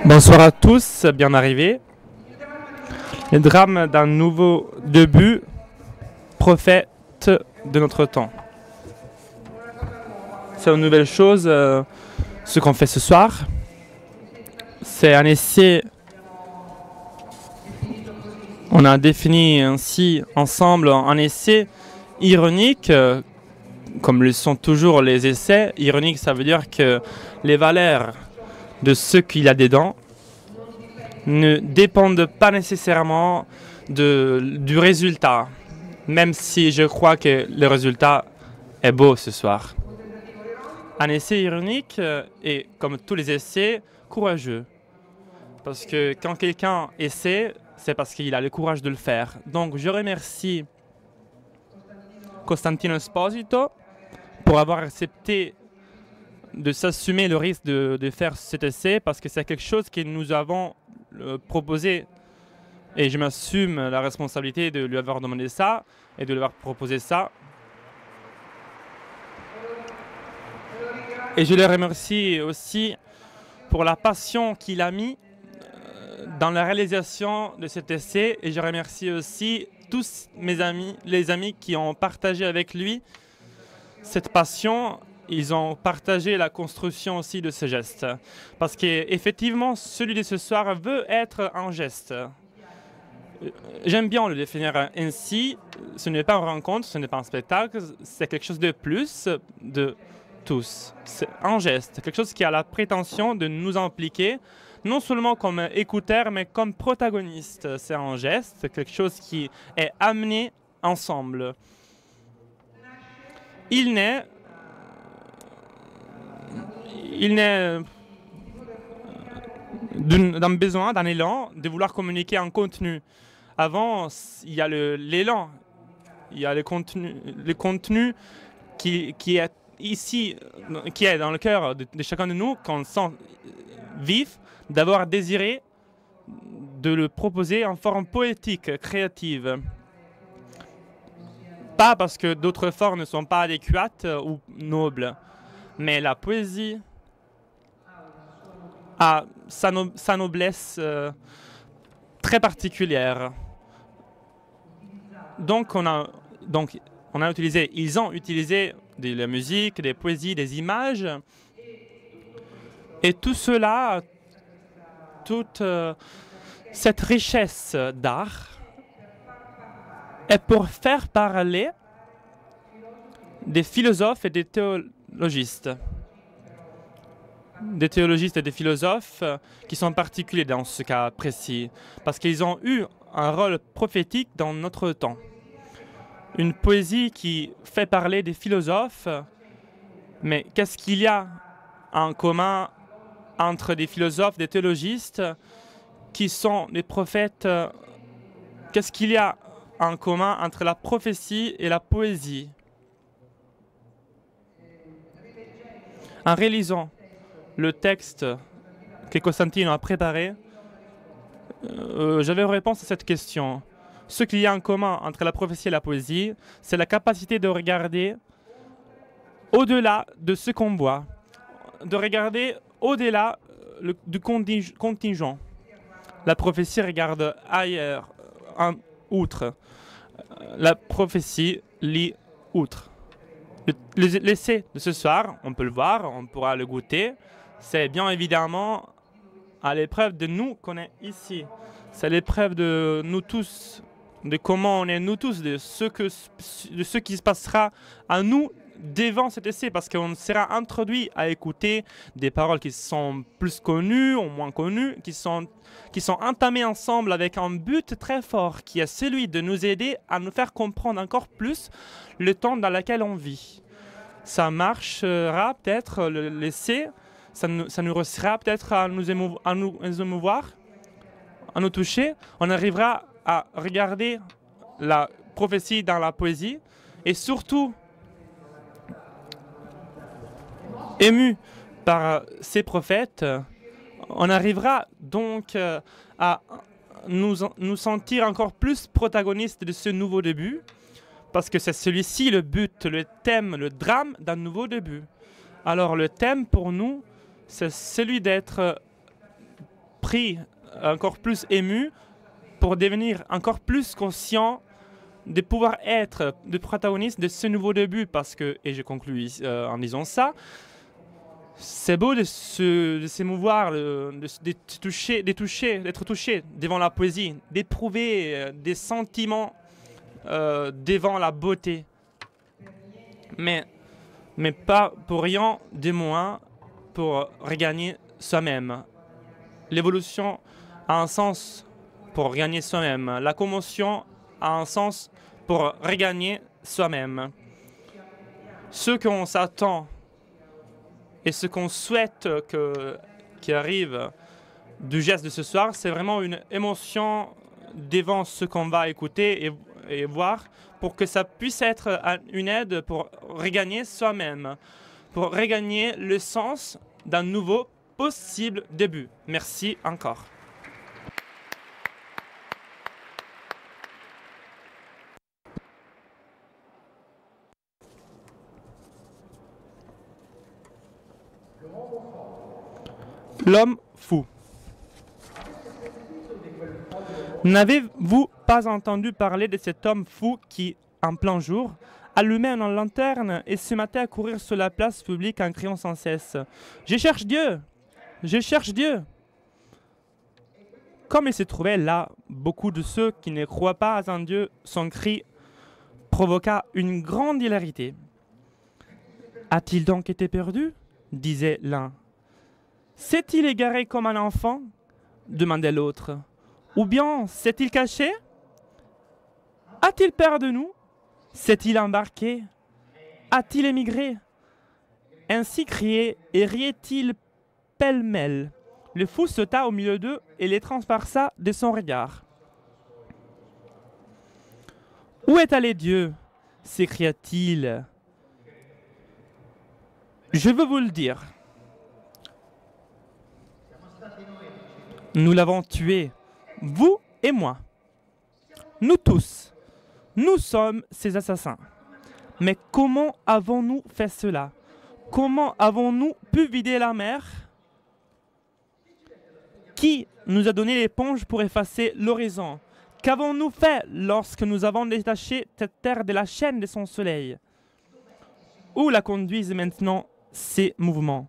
Bonsoir à tous, bien arrivés. Le drame d'un nouveau début, prophète de notre temps. C'est une nouvelle chose, ce qu'on fait ce soir. C'est un essai. On a défini ainsi ensemble un essai ironique, comme le sont toujours les essais. Ironique, ça veut dire que les valeurs de ce qu'il y a dedans ne dépendent pas nécessairement du résultat, même si je crois que le résultat est beau ce soir. Un essai ironique est, comme tous les essais, courageux. Parce que quand quelqu'un essaie, c'est parce qu'il a le courage de le faire. Donc je remercie Costantino Esposito pour avoir accepté de s'assumer le risque de faire cet essai, parce que c'est quelque chose que nous avons proposé et je m'assume la responsabilité de lui avoir demandé ça et de lui avoir proposé ça. Et je le remercie aussi pour la passion qu'il a mis dans la réalisation de cet essai, et je remercie aussi tous mes amis, les amis qui ont partagé avec lui cette passion. Ils ont partagé la construction aussi de ce geste. Parce qu'effectivement, celui de ce soir veut être un geste. J'aime bien le définir ainsi. Ce n'est pas une rencontre, ce n'est pas un spectacle, c'est quelque chose de plus de tous. C'est un geste, quelque chose qui a la prétention de nous impliquer, non seulement comme écouteurs, mais comme protagonistes. C'est un geste, quelque chose qui est amené ensemble. Il naît d'un besoin, d'un élan de vouloir communiquer un contenu. Avant, il y a l'élan, il y a le contenu qui est ici, qui est dans le cœur de chacun de nous, qu'on sent vif, d'avoir désiré de le proposer en forme poétique, créative. Pas parce que d'autres formes ne sont pas adéquates ou nobles, mais la poésie a sa noblesse très particulière. Donc ils ont utilisé de la musique, des poésies, des images, et tout cela, toute cette richesse d'art est pour faire parler des philosophes et des théologistes. Des théologistes et des philosophes qui sont particuliers dans ce cas précis, parce qu'ils ont eu un rôle prophétique dans notre temps. Une poésie qui fait parler des philosophes, mais qu'est-ce qu'il y a en commun entre des philosophes, des théologistes qui sont des prophètes? Qu'est-ce qu'il y a en commun entre la prophétie et la poésie? En réalisant le texte que Costantino a préparé, j'avais une réponse à cette question. Ce qu'il y a en commun entre la prophétie et la poésie, c'est la capacité de regarder au-delà de ce qu'on voit, de regarder au-delà du contingent. La prophétie regarde ailleurs, outre. La prophétie lit outre. L'essai de ce soir, on peut le voir, on pourra le goûter. C'est bien évidemment à l'épreuve de nous qu'on est ici. C'est l'épreuve de nous tous, de comment on est nous tous, de ce qui se passera à nous devant cet essai, parce qu'on sera introduit à écouter des paroles qui sont plus connues ou moins connues, qui sont entamées ensemble avec un but très fort, qui est celui de nous aider à nous faire comprendre encore plus le temps dans lequel on vit. Ça marchera peut-être, l'essai, ça nous réussira peut-être à nous émouvoir, à nous toucher. On arrivera à regarder la prophétie dans la poésie, et surtout ému par ces prophètes, on arrivera donc à nous sentir encore plus protagonistes de ce nouveau début, parce que c'est celui-ci le but, le thème, le drame d'un nouveau début. Alors le thème pour nous, c'est celui d'être pris, encore plus ému, pour devenir encore plus conscient de pouvoir être le protagoniste de ce nouveau début. Parce que, et je conclue en disant ça, c'est beau de s'émouvoir, d'être touché devant la poésie, d'éprouver des sentiments devant la beauté. Mais pas pour rien de moins pour regagner soi-même. L'évolution a un sens pour regagner soi-même. La commotion a un sens pour regagner soi-même. Ce qu'on s'attend et ce qu'on souhaite qui arrive du geste de ce soir, c'est vraiment une émotion devant ce qu'on va écouter et voir, pour que ça puisse être une aide pour regagner soi-même, pour regagner le sens d'un nouveau possible début. Merci encore. L'homme fou. N'avez-vous pas entendu parler de cet homme fou qui, en plein jour, allumait une lanterne et se mettait à courir sur la place publique en criant sans cesse « Je cherche Dieu! Je cherche Dieu !» Comme il se trouvait là, beaucoup de ceux qui ne croient pas en Dieu, son cri provoqua une grande hilarité. « A-t-il donc été perdu ?» disait l'un. « S'est-il égaré comme un enfant ?» demandait l'autre. « Ou bien s'est-il caché? A-t-il peur de nous? S'est-il embarqué? A-t-il émigré ?» Ainsi criait et riait-il pêle-mêle. Le fou sauta au milieu d'eux et les transperça de son regard. « Où est allé Dieu ?» s'écria-t-il. « Je veux vous le dire. Nous l'avons tué, vous et moi. Nous tous. Nous sommes ces assassins. Mais comment avons-nous fait cela? Comment avons-nous pu vider la mer? Qui nous a donné l'éponge pour effacer l'horizon? Qu'avons-nous fait lorsque nous avons détaché cette terre de la chaîne de son soleil? Où la conduisent maintenant ces mouvements?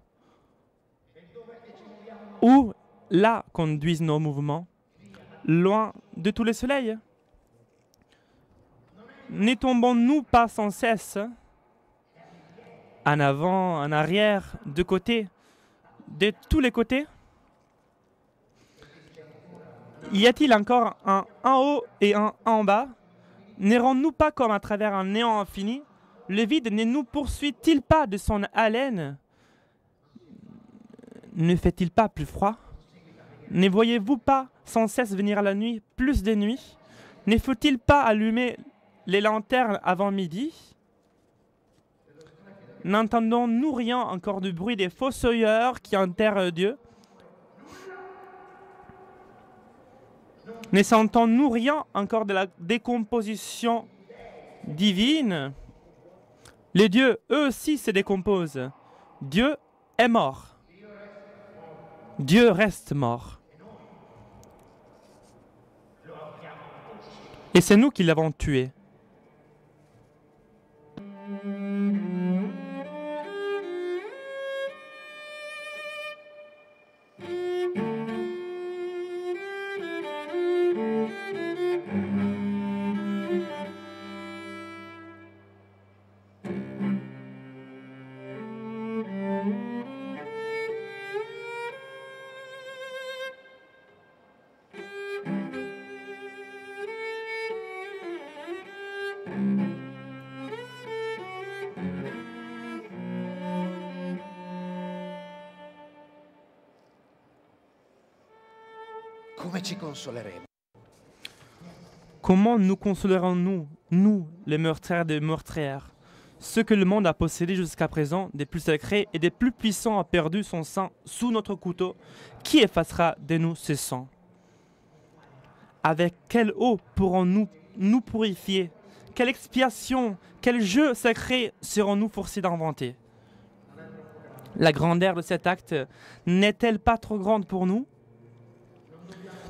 Où la conduisent nos mouvements? Loin de tous les soleils? Ne tombons-nous pas sans cesse, en avant, en arrière, de côté, de tous les côtés? Y a-t-il encore un en haut et un en bas? N'errons-nous pas comme à travers un néant infini? Le vide ne nous poursuit-il pas de son haleine? Ne fait-il pas plus froid? Ne voyez-vous pas sans cesse venir la nuit, plus de nuit? Ne faut-il pas allumer les lanternes avant midi? N'entendons-nous rien encore du bruit des fossoyeurs qui enterrent Dieu? Ne sentons-nous rien encore de la décomposition divine? Les dieux, eux aussi, se décomposent. Dieu est mort. Dieu reste mort. Et c'est nous qui l'avons tué. Comment nous consolerons-nous, nous, les meurtrières des meurtrières? Ce que le monde a possédé jusqu'à présent, des plus sacrés et des plus puissants, a perdu son sang sous notre couteau. Qui effacera de nous ce sang? Avec quelle eau pourrons-nous nous purifier? Quelle expiation, quel jeu sacré serons-nous forcés d'inventer? La grandeur de cet acte n'est-elle pas trop grande pour nous?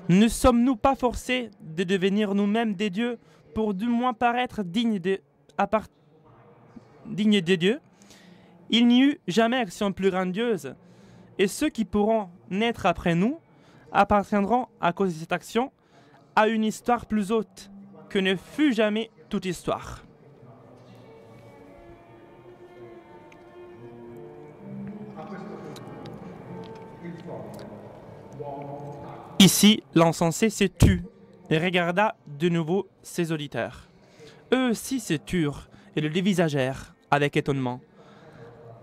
Ne sommes-nous pas forcés de devenir nous-mêmes des dieux pour du moins paraître dignes des dieux? Il n'y eut jamais action plus grandiose, et ceux qui pourront naître après nous appartiendront, à cause de cette action, à une histoire plus haute que ne fut jamais toute histoire. Ici, l'encensé se tut et regarda de nouveau ses auditeurs. Eux aussi se turent et le dévisagèrent avec étonnement.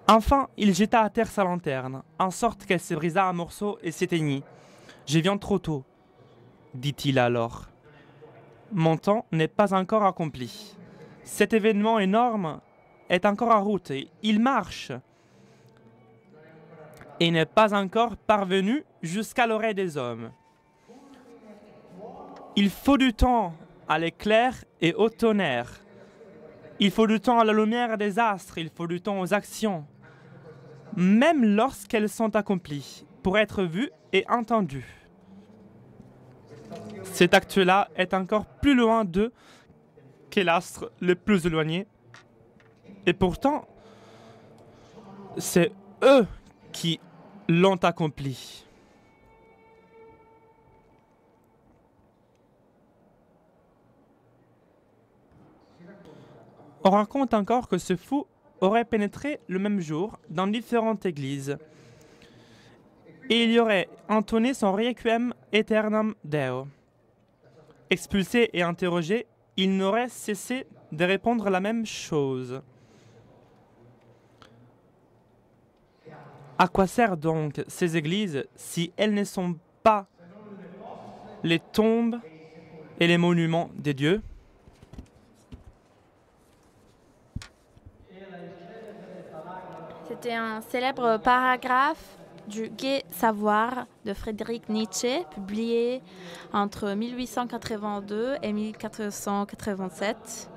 Enfin, il jeta à terre sa lanterne, en sorte qu'elle se brisa en morceaux et s'éteignit. « Je viens trop tôt, dit-il alors. Mon temps n'est pas encore accompli. Cet événement énorme est encore en route. Il marche et n'est pas encore parvenu jusqu'à l'oreille des hommes. Il faut du temps à l'éclair et au tonnerre. Il faut du temps à la lumière des astres. Il faut du temps aux actions, même lorsqu'elles sont accomplies, pour être vues et entendues. Cet acte-là est encore plus loin d'eux que l'astre le plus éloigné. Et pourtant, c'est eux qui l'ont accompli. On raconte encore que ce fou aurait pénétré le même jour dans différentes églises et il y aurait entonné son Requiem Aeternam Deo. Expulsé et interrogé, il n'aurait cessé de répondre la même chose. À quoi servent donc ces églises si elles ne sont pas les tombes et les monuments des dieux? C'était un célèbre paragraphe du Gai Savoir de Friedrich Nietzsche, publié entre 1882 et 1487.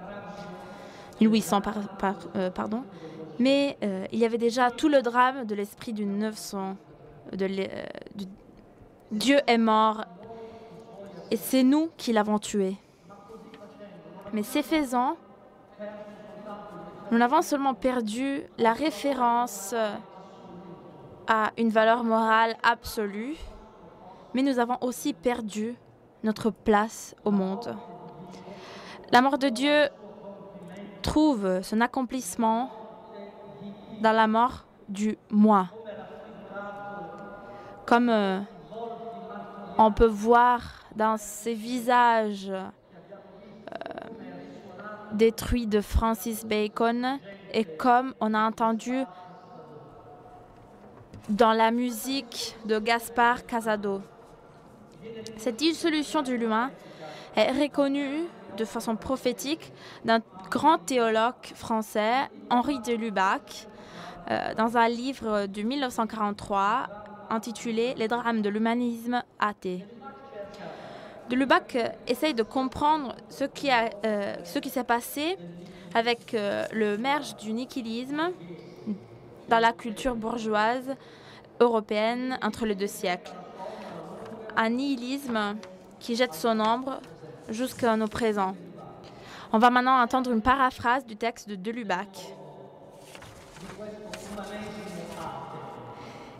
1800, pardon. Mais il y avait déjà tout le drame de l'esprit du 900. Dieu est mort et c'est nous qui l'avons tué. Mais ces faisant, nous n'avons seulement perdu la référence à une valeur morale absolue, mais nous avons aussi perdu notre place au monde. La mort de Dieu trouve son accomplissement dans la mort du moi. Comme on peut voir dans ces visages détruits de Francis Bacon et comme on a entendu dans la musique de Gaspard Casado. Cette dissolution de l'humain est reconnue de façon prophétique d'un grand théologue français, Henri de Lubac, dans un livre de 1943 intitulé « Les drames de l'humanisme athée ». De Lubac essaye de comprendre ce qui s'est passé avec le merge du nihilisme dans la culture bourgeoise européenne entre les deux siècles. Un nihilisme qui jette son ombre jusqu'à nos présents. On va maintenant entendre une paraphrase du texte de Lubac.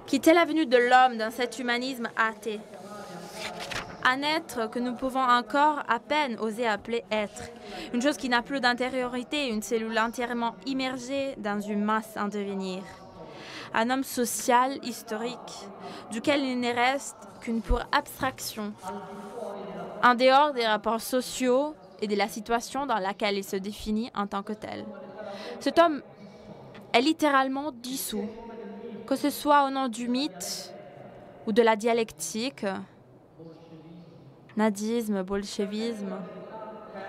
Quitter la venue de l'homme dans cet humanisme athée. Un être que nous pouvons encore à peine oser appeler être. Une chose qui n'a plus d'intériorité, une cellule entièrement immergée dans une masse en devenir. Un homme social, historique, duquel il ne reste qu'une pure abstraction, en dehors des rapports sociaux et de la situation dans laquelle il se définit en tant que tel. Cet homme est littéralement dissous, que ce soit au nom du mythe ou de la dialectique, nazisme, bolchevisme.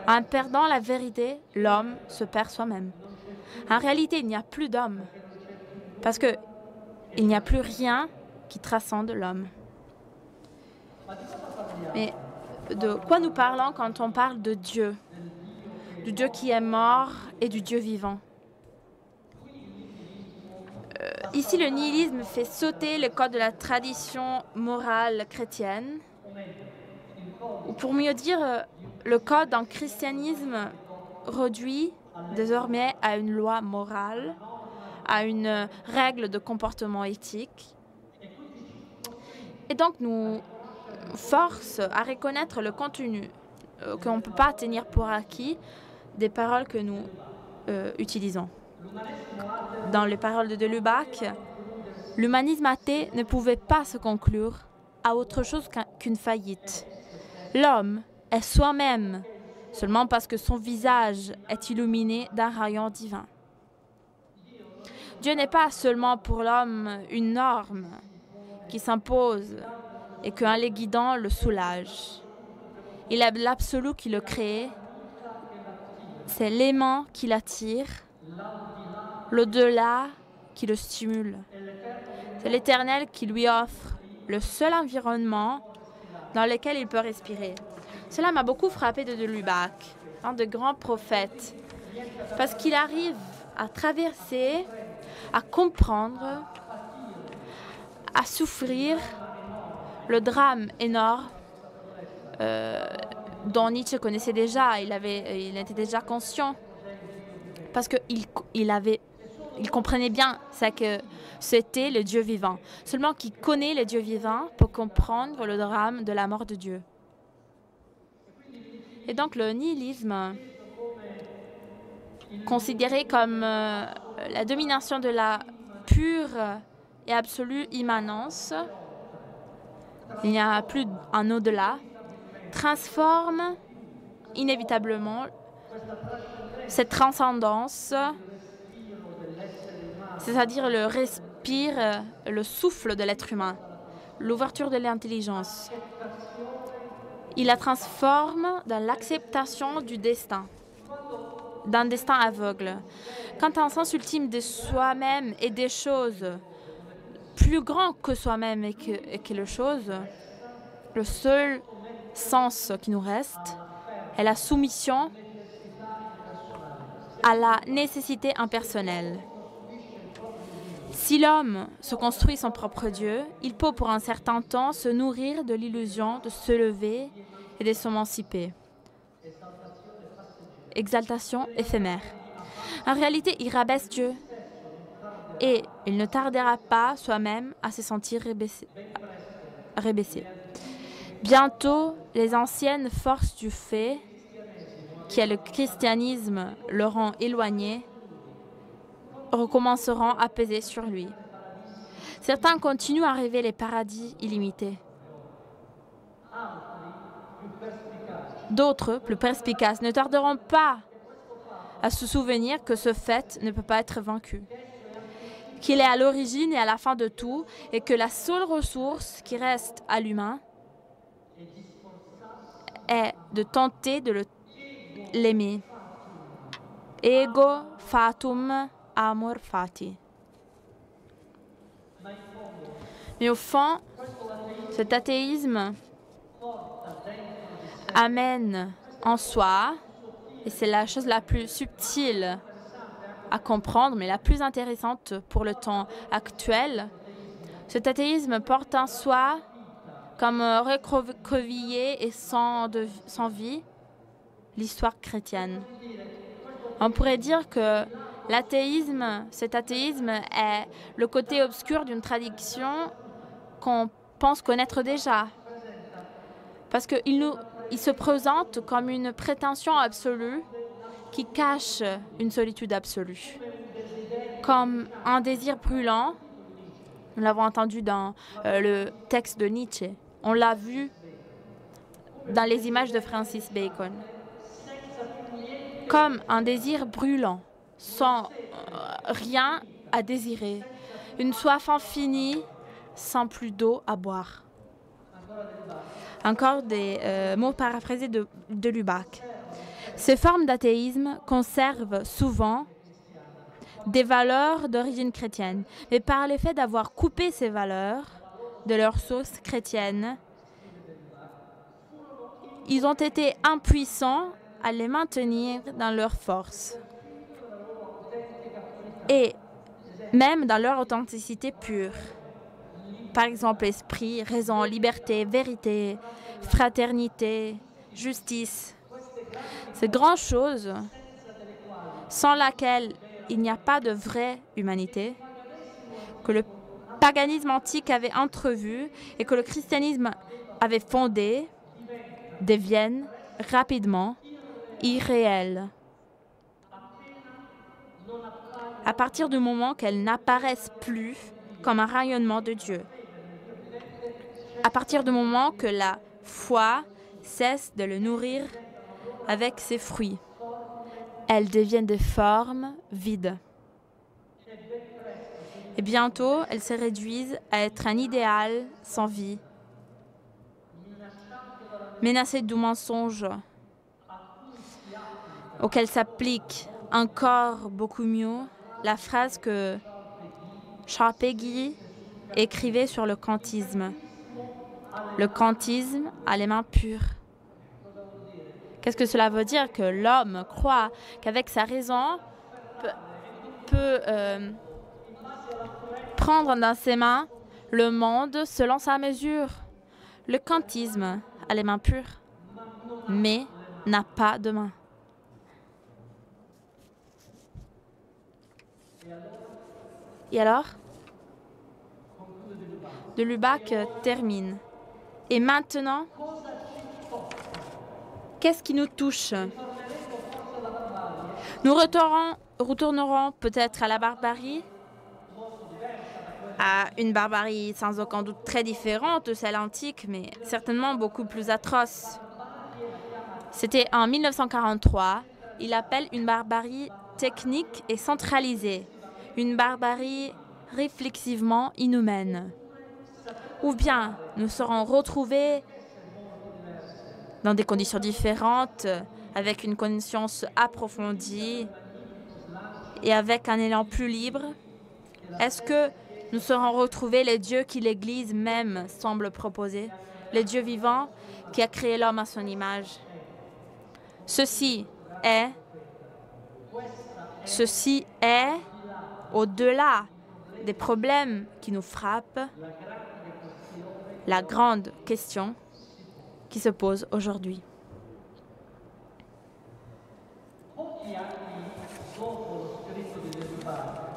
En perdant la vérité, l'homme se perd soi-même. En réalité, il n'y a plus d'homme, parce qu'il n'y a plus rien qui transcende l'homme. Mais de quoi nous parlons quand on parle de Dieu? Du Dieu qui est mort et du Dieu vivant. Ici, le nihilisme fait sauter le code de la tradition morale chrétienne, ou pour mieux dire, le code d'un christianisme réduit désormais à une loi morale, à une règle de comportement éthique, et donc nous force à reconnaître le contenu qu'on ne peut pas tenir pour acquis des paroles que nous utilisons. Dans les paroles de Lubac, l'humanisme athée ne pouvait pas se conclure à autre chose qu'une faillite. L'homme est soi-même, seulement parce que son visage est illuminé d'un rayon divin. Dieu n'est pas seulement pour l'homme une norme qui s'impose et qu'un les guidant le soulage. Il est l'absolu qui le crée, c'est l'aimant qui l'attire, l'au-delà qui le stimule. C'est l'Éternel qui lui offre le seul environnement dans lequel il peut respirer. Cela m'a beaucoup frappé de Lubac, un de grands prophètes, parce qu'il arrive à traverser, à comprendre, à souffrir le drame énorme dont Nietzsche connaissait déjà. Il était déjà conscient, parce qu'il comprenait bien que c'était le Dieu vivant. Seulement qui connaît le Dieu vivant pour comprendre le drame de la mort de Dieu. Et donc le nihilisme, considéré comme la domination de la pure et absolue immanence, il n'y a plus un au-delà, transforme inévitablement cette transcendance, c'est-à-dire le respire, le souffle de l'être humain, l'ouverture de l'intelligence. Il la transforme dans l'acceptation du destin, d'un destin aveugle. Quand un sens ultime de soi-même et des choses plus grand que soi-même et que les choses, le seul sens qui nous reste est la soumission à la nécessité impersonnelle. Si l'homme se construit son propre Dieu, il peut pour un certain temps se nourrir de l'illusion de se lever et de s'émanciper. Exaltation éphémère. En réalité, il rabaisse Dieu et il ne tardera pas soi-même à se sentir rabaissé. Bientôt, les anciennes forces du fait, qui est le christianisme, le rend éloigné, recommenceront à peser sur lui. Certains continuent à rêver les paradis illimités. D'autres, plus perspicaces, ne tarderont pas à se souvenir que ce fait ne peut pas être vaincu, qu'il est à l'origine et à la fin de tout, et que la seule ressource qui reste à l'humain est de tenter de l'aimer. Ego fatum amor fati. Mais au fond, cet athéisme amène en soi, et c'est la chose la plus subtile à comprendre, mais la plus intéressante pour le temps actuel, cet athéisme porte en soi comme recroquevillé et sans vie l'histoire chrétienne. On pourrait dire que cet athéisme est le côté obscur d'une tradition qu'on pense connaître déjà. Parce qu'il se présente comme une prétention absolue qui cache une solitude absolue. Comme un désir brûlant, nous l'avons entendu dans le texte de Nietzsche. On l'a vu dans les images de Francis Bacon. Comme un désir brûlant, sans rien à désirer. Une soif infinie, sans plus d'eau à boire. Encore des mots paraphrasés de Lubac. Ces formes d'athéisme conservent souvent des valeurs d'origine chrétienne, mais par le fait d'avoir coupé ces valeurs de leur source chrétienne, ils ont été impuissants à les maintenir dans leur force. Et même dans leur authenticité pure. Par exemple, esprit, raison, liberté, vérité, fraternité, justice. Ces grandes choses sans laquelle il n'y a pas de vraie humanité, que le paganisme antique avait entrevues et que le christianisme avait fondées, deviennent rapidement irréelles. À partir du moment qu'elles n'apparaissent plus comme un rayonnement de Dieu. À partir du moment que la foi cesse de le nourrir avec ses fruits. Elles deviennent des formes vides. Et bientôt, elles se réduisent à être un idéal sans vie, menacé du mensonge, auquel s'applique encore beaucoup mieux la phrase que Charles Péguy écrivait sur le kantisme. Le kantisme a les mains pures. Qu'est-ce que cela veut dire? Que l'homme croit qu'avec sa raison peut prendre dans ses mains le monde selon sa mesure. Le kantisme a les mains pures, mais n'a pas de main. Et alors, de Lubac termine. Et maintenant, qu'est-ce qui nous touche? Nous retournerons peut-être à la barbarie, à une barbarie sans aucun doute très différente de celle antique, mais certainement beaucoup plus atroce. C'était en 1943, il appelle une barbarie technique et centralisée, une barbarie réflexivement inhumaine. Ou bien nous serons retrouvés dans des conditions différentes, avec une conscience approfondie et avec un élan plus libre. Est-ce que nous serons retrouvés les dieux qui l'Église même semble proposer, les dieux vivants qui a créé l'homme à son image? Ceci est, au-delà des problèmes qui nous frappent, la grande question qui se pose aujourd'hui.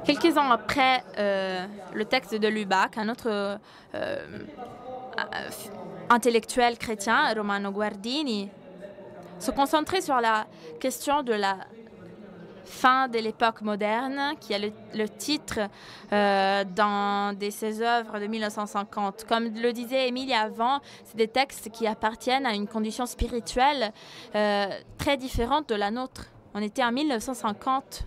Quelques ans après le texte de Lubac, un autre intellectuel chrétien, Romano Guardini, se concentrait sur la question de la fin de l'époque moderne, qui est le titre dans ses œuvres de 1950. Comme le disait Émilie avant, c'est des textes qui appartiennent à une condition spirituelle très différente de la nôtre. On était en 1950,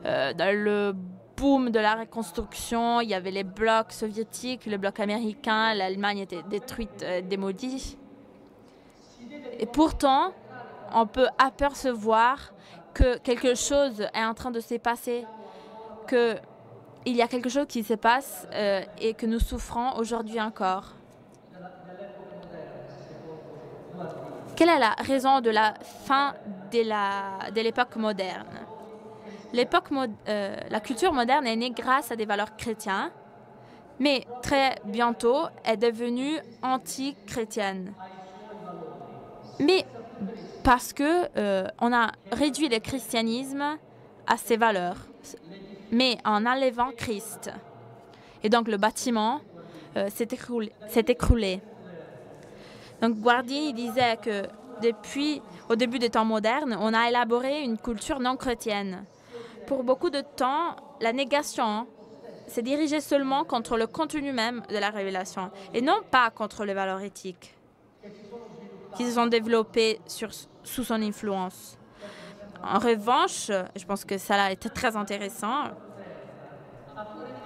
dans le boom de la reconstruction, il y avait les blocs soviétiques, le bloc américain, l'Allemagne était détruite, démolie. Et pourtant, on peut apercevoir que quelque chose est en train de se passer, qu'il y a quelque chose qui se passe et que nous souffrons aujourd'hui encore. Quelle est la raison de la fin de l'époque moderne? La culture moderne est née grâce à des valeurs chrétiennes, mais très bientôt est devenue anti-chrétienne. Mais parce que on a réduit le christianisme à ses valeurs, mais en enlevant Christ. Et donc le bâtiment s'est écroulé. Donc Guardini disait que au début des temps modernes, on a élaboré une culture non chrétienne. Pour beaucoup de temps, la négation s'est dirigée seulement contre le contenu même de la révélation, et non pas contre les valeurs éthiques qui se sont développées sous son influence. En revanche, je pense que ça a été très intéressant,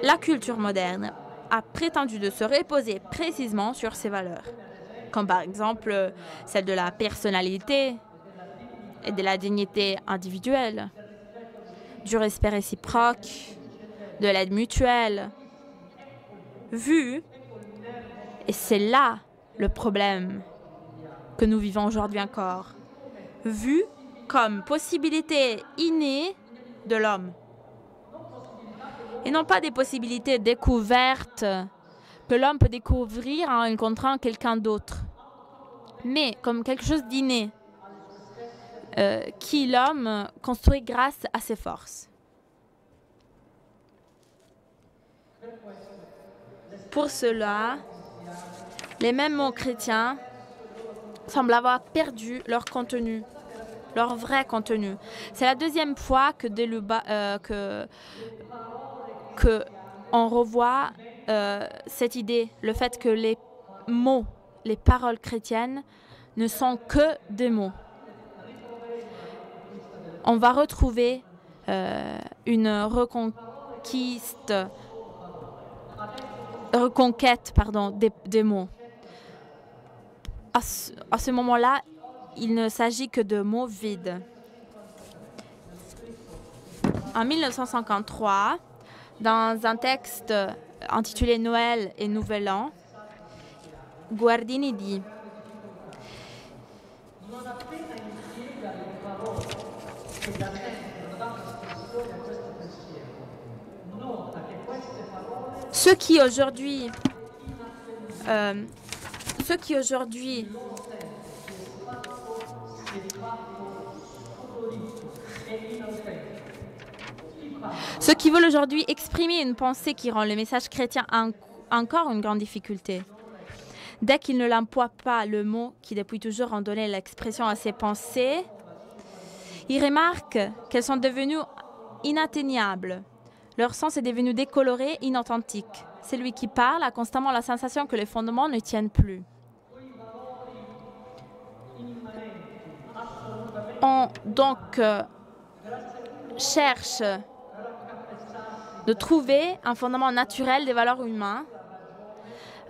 la culture moderne a prétendu de se reposer précisément sur ces valeurs, comme par exemple celle de la personnalité et de la dignité individuelle, du respect réciproque, de l'aide mutuelle. Et c'est là le problème que nous vivons aujourd'hui encore, vu comme possibilité innée de l'homme. et non pas des possibilités découvertes que l'homme peut découvrir en rencontrant quelqu'un d'autre, mais comme quelque chose d'inné qui l'homme construit grâce à ses forces. Pour cela, les mêmes mots chrétiens semblent avoir perdu leur contenu, leur vrai contenu. C'est la deuxième fois que on revoit cette idée, le fait que les mots, les paroles chrétiennes ne sont que des mots. On va retrouver une reconquête des mots. À ce moment-là, il ne s'agit que de mots vides. En 1953, dans un texte intitulé Noël et Nouvel An, Guardini dit: Ceux qui aujourd'hui veulent aujourd'hui exprimer une pensée qui rend le message chrétien encore une grande difficulté. Dès qu'ils ne l'emploient pas le mot qui depuis toujours ont donné l'expression à ces pensées, ils remarquent qu'elles sont devenues inatteignables. Leur sens est devenu décoloré, inauthentique. Celui qui parle a constamment la sensation que les fondements ne tiennent plus. On donc cherche de trouver un fondement naturel des valeurs humaines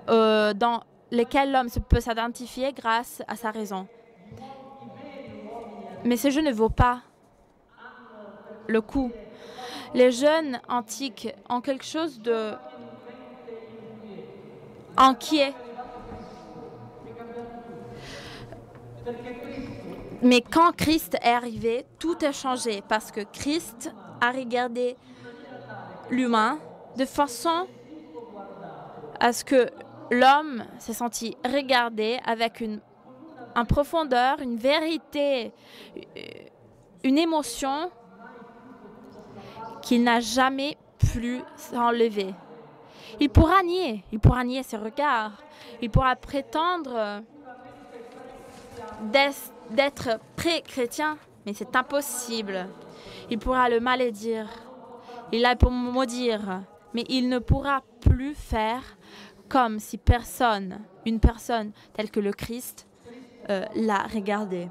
dans lesquelles l'homme peut s'identifier grâce à sa raison. Mais ce jeu ne vaut pas le coup. Les jeunes antiques ont quelque chose de inquiet. Mais quand Christ est arrivé, tout a changé parce que Christ a regardé l'humain de façon à ce que l'homme s'est senti regardé avec une profondeur, une vérité, une émotion qu'il n'a jamais pu s'enlever. Il pourra nier ses regards, il pourra prétendre d'être pré-chrétien, mais c'est impossible. Il pourra le malédire, il a pour maudire, mais il ne pourra plus faire comme si une personne telle que le Christ, l'a regardé.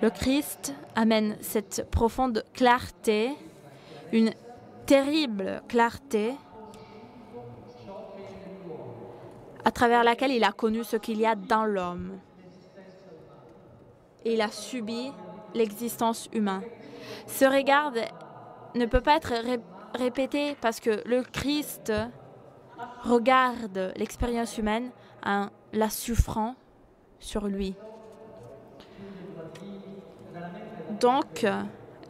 Le Christ amène cette profonde clarté, une terrible clarté, à travers laquelle il a connu ce qu'il y a dans l'homme. Et il a subi l'existence humaine. Ce regard ne peut pas être répété parce que le Christ regarde l'expérience humaine en la souffrant sur lui. Donc,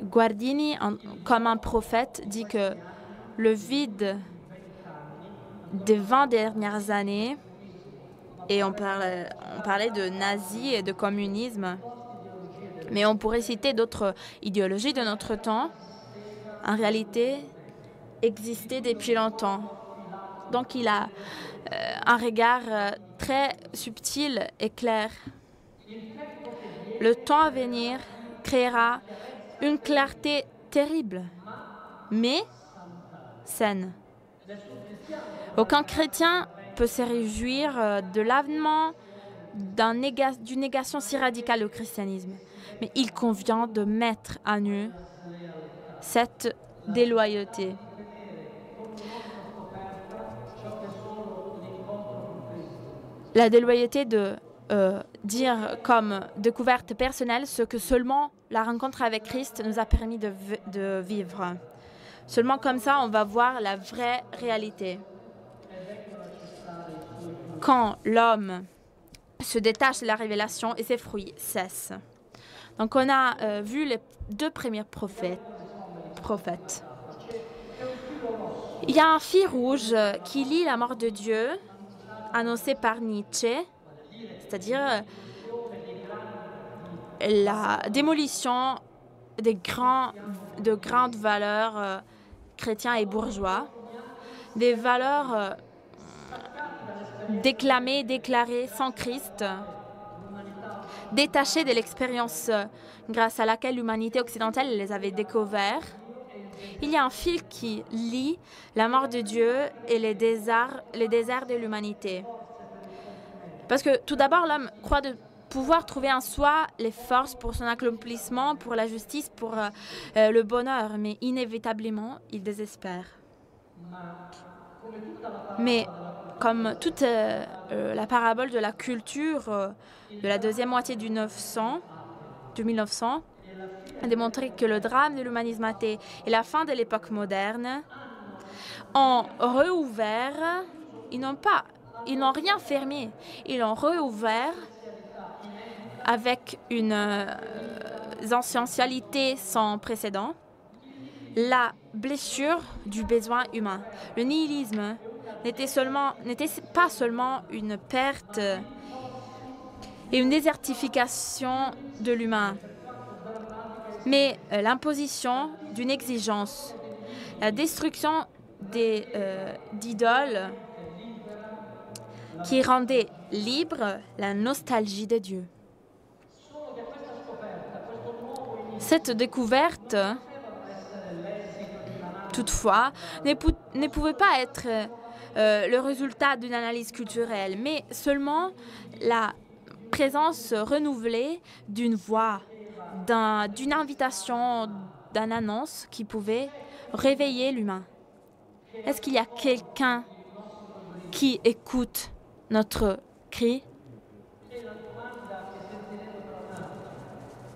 Guardini, comme un prophète, dit que le vide des 20 dernières années, et on parlait de nazis et de communisme, mais on pourrait citer d'autres idéologies de notre temps, en réalité, existaient depuis longtemps. Donc, il a un regard très subtil et clair. Le temps à venir créera une clarté terrible, mais saine. Aucun chrétien peut se réjouir de l'avènement d'une négation si radicale au christianisme. Mais il convient de mettre à nu cette déloyauté. La déloyauté de dire comme découverte personnelle ce que seulement la rencontre avec Christ nous a permis de vivre. Seulement comme ça, on va voir la vraie réalité. Quand l'homme se détache de la révélation et ses fruits cessent. Donc on a vu les deux premiers prophètes. Il y a un fil rouge qui lie la mort de Dieu, annoncée par Nietzsche, c'est-à-dire la démolition de grandes valeurs chrétiens et bourgeois, des valeurs déclarées sans Christ, détachées de l'expérience grâce à laquelle l'humanité occidentale les avait découvertes. Il y a un fil qui lie la mort de Dieu et les déserts de l'humanité. Parce que tout d'abord, l'homme croit de pouvoir trouver en soi les forces pour son accomplissement, pour la justice, pour le bonheur, mais inévitablement, il désespère. Mais comme toute la parabole de la culture de la deuxième moitié du 1900, a démontré que le drame de l'humanisme athée et la fin de l'époque moderne ont réouvert, ils n'ont rien fermé, ils l'ont réouvert avec une essentialité sans précédent, la blessure du besoin humain. Le nihilisme n'était pas seulement une perte et une désertification de l'humain, mais l'imposition d'une exigence, la destruction d'idoles qui rendait libre la nostalgie de Dieu. Cette découverte, toutefois, ne pouvait pas être le résultat d'une analyse culturelle, mais seulement la présence renouvelée d'une voix, d'une invitation, d'une annonce qui pouvait réveiller l'humain. Est-ce qu'il y a quelqu'un qui écoute notre cri?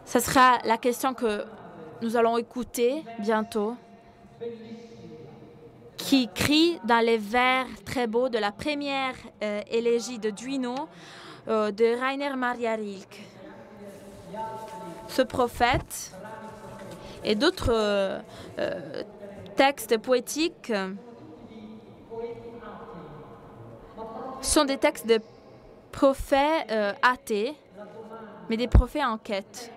Ce sera la question que nous allons écouter bientôt, qui crie dans les vers très beaux de la première élégie de Duino de Rainer Maria Rilke. Ce prophète et d'autres textes poétiques sont des textes de prophètes athées, mais des prophètes en quête.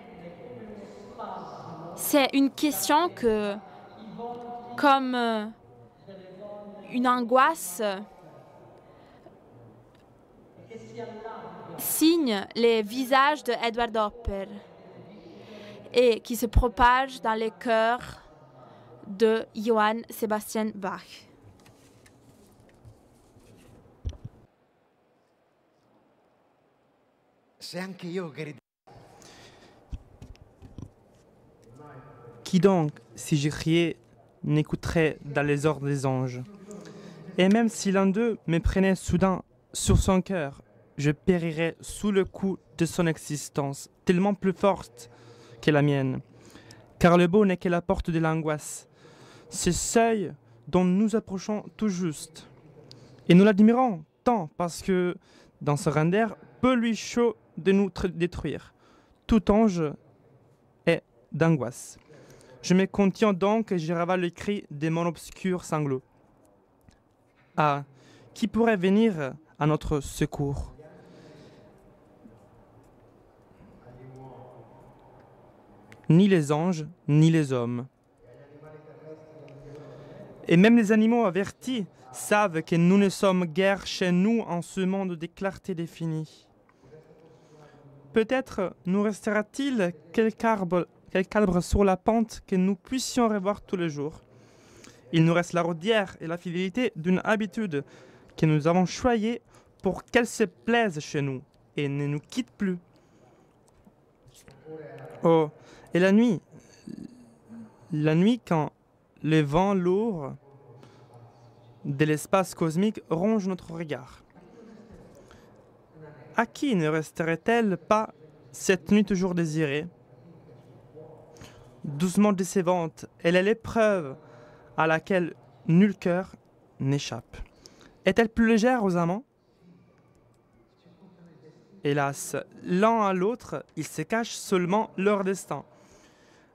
C'est une question que, comme une angoisse, signe les visages de Edward Hopper et qui se propage dans les cœurs de Johann Sebastian Bach. Qui donc, si je criais, n'écouterait dans les ordres des anges? Et même si l'un d'eux me prenait soudain sur son cœur, je périrais sous le coup de son existence, tellement plus forte que la mienne. Car le beau n'est que la porte de l'angoisse, ce seuil dont nous approchons tout juste. Et nous l'admirons tant parce que, dans ce render, peu lui chaud de nous détruire. Tout ange est d'angoisse. Je me contiens donc et je ravale le cri de mon obscur sanglot. Ah, qui pourrait venir à notre secours? Ni les anges, ni les hommes. Et même les animaux avertis savent que nous ne sommes guère chez nous en ce monde de clarté définie. Peut-être nous restera-t-il quelque arbre sur la pente que nous puissions revoir tous les jours. Il nous reste la rodière et la fidélité d'une habitude que nous avons choisie pour qu'elle se plaise chez nous et ne nous quitte plus. Oh, et la nuit quand le vent lourd de l'espace cosmique ronge notre regard. À qui ne resterait-elle pas cette nuit toujours désirée? Doucement décevante, elle est l'épreuve à laquelle nul cœur n'échappe. Est-elle plus légère aux amants? Hélas, l'un à l'autre, ils se cachent seulement leur destin.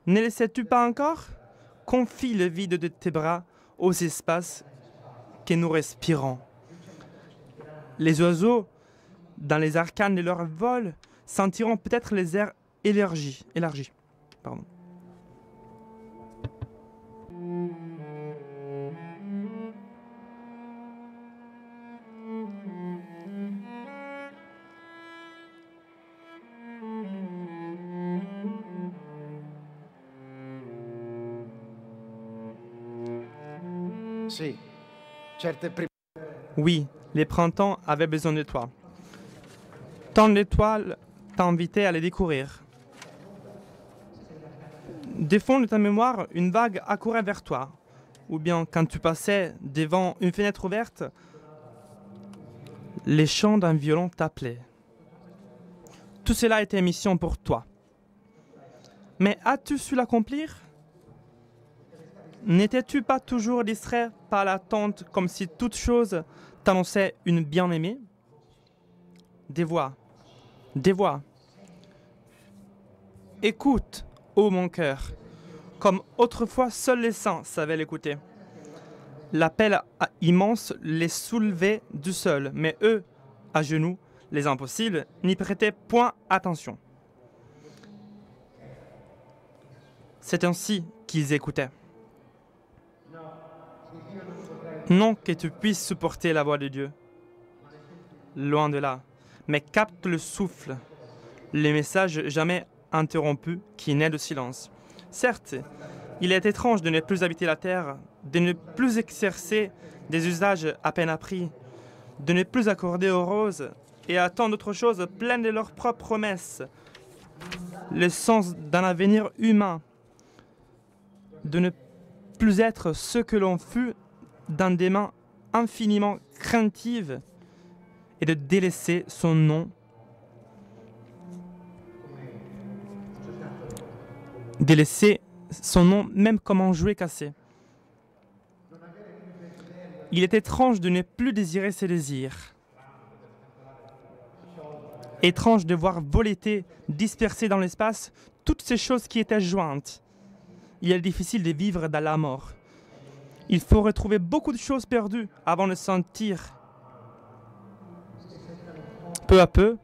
Ne le sais-tu pas encore? Confie le vide de tes bras aux espaces que nous respirons. Les oiseaux, dans les arcanes de leur vol, sentiront peut-être les airs élargis. Pardon. Oui, les printemps avaient besoin de toi. Tant d'étoiles t'invitaient à les découvrir. Des fonds de ta mémoire, une vague accourait vers toi. Ou bien, quand tu passais devant une fenêtre ouverte, les chants d'un violon t'appelaient. Tout cela était mission pour toi. Mais as-tu su l'accomplir ? N'étais-tu pas toujours distrait par l'attente comme si toute chose t'annonçait une bien-aimée ? Des voix. Écoute, ô mon cœur, comme autrefois seuls les saints savaient l'écouter. L'appel immense les soulevait du sol, mais eux, à genoux, les impossibles, n'y prêtaient point attention. C'est ainsi qu'ils écoutaient. Non que tu puisses supporter la voix de Dieu, loin de là, mais capte le souffle, les messages jamais interrompus qui naît du silence. Certes, il est étrange de ne plus habiter la terre, de ne plus exercer des usages à peine appris, de ne plus accorder aux roses et à tant d'autres choses pleines de leurs propres promesses, le sens d'un avenir humain, de ne plus être ce que l'on fut dans des mains infiniment craintives et de délaisser son nom, même comme un jouet cassé. Il est étrange de ne plus désirer ses désirs. Étrange de voir voleter, disperser dans l'espace toutes ces choses qui étaient jointes. Il est difficile de vivre dans la mort. Il faut retrouver beaucoup de choses perdues avant de sentir, peu à peu,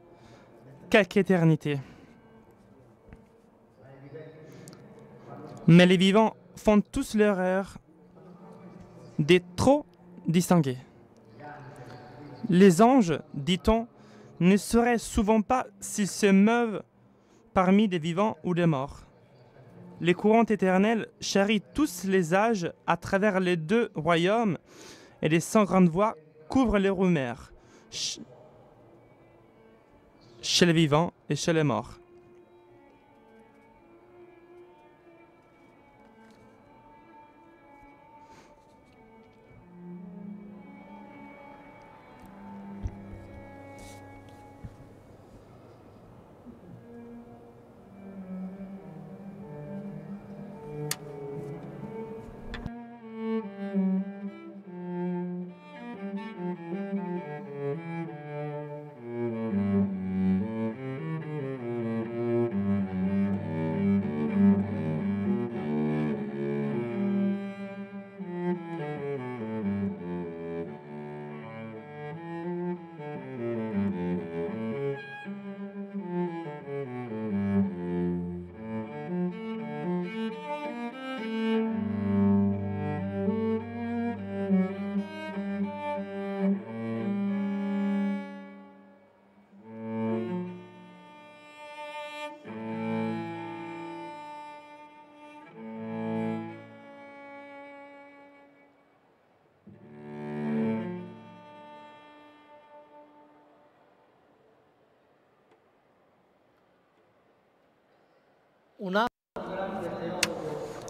quelque éternité. Mais les vivants font tous l'erreur d'être trop distingués. Les anges, dit-on, ne sauraient souvent pas s'ils se meuvent parmi des vivants ou des morts. Les courants éternels charrient tous les âges à travers les deux royaumes et les 100 grandes voies couvrent les rumeurs chez les vivants et chez les morts.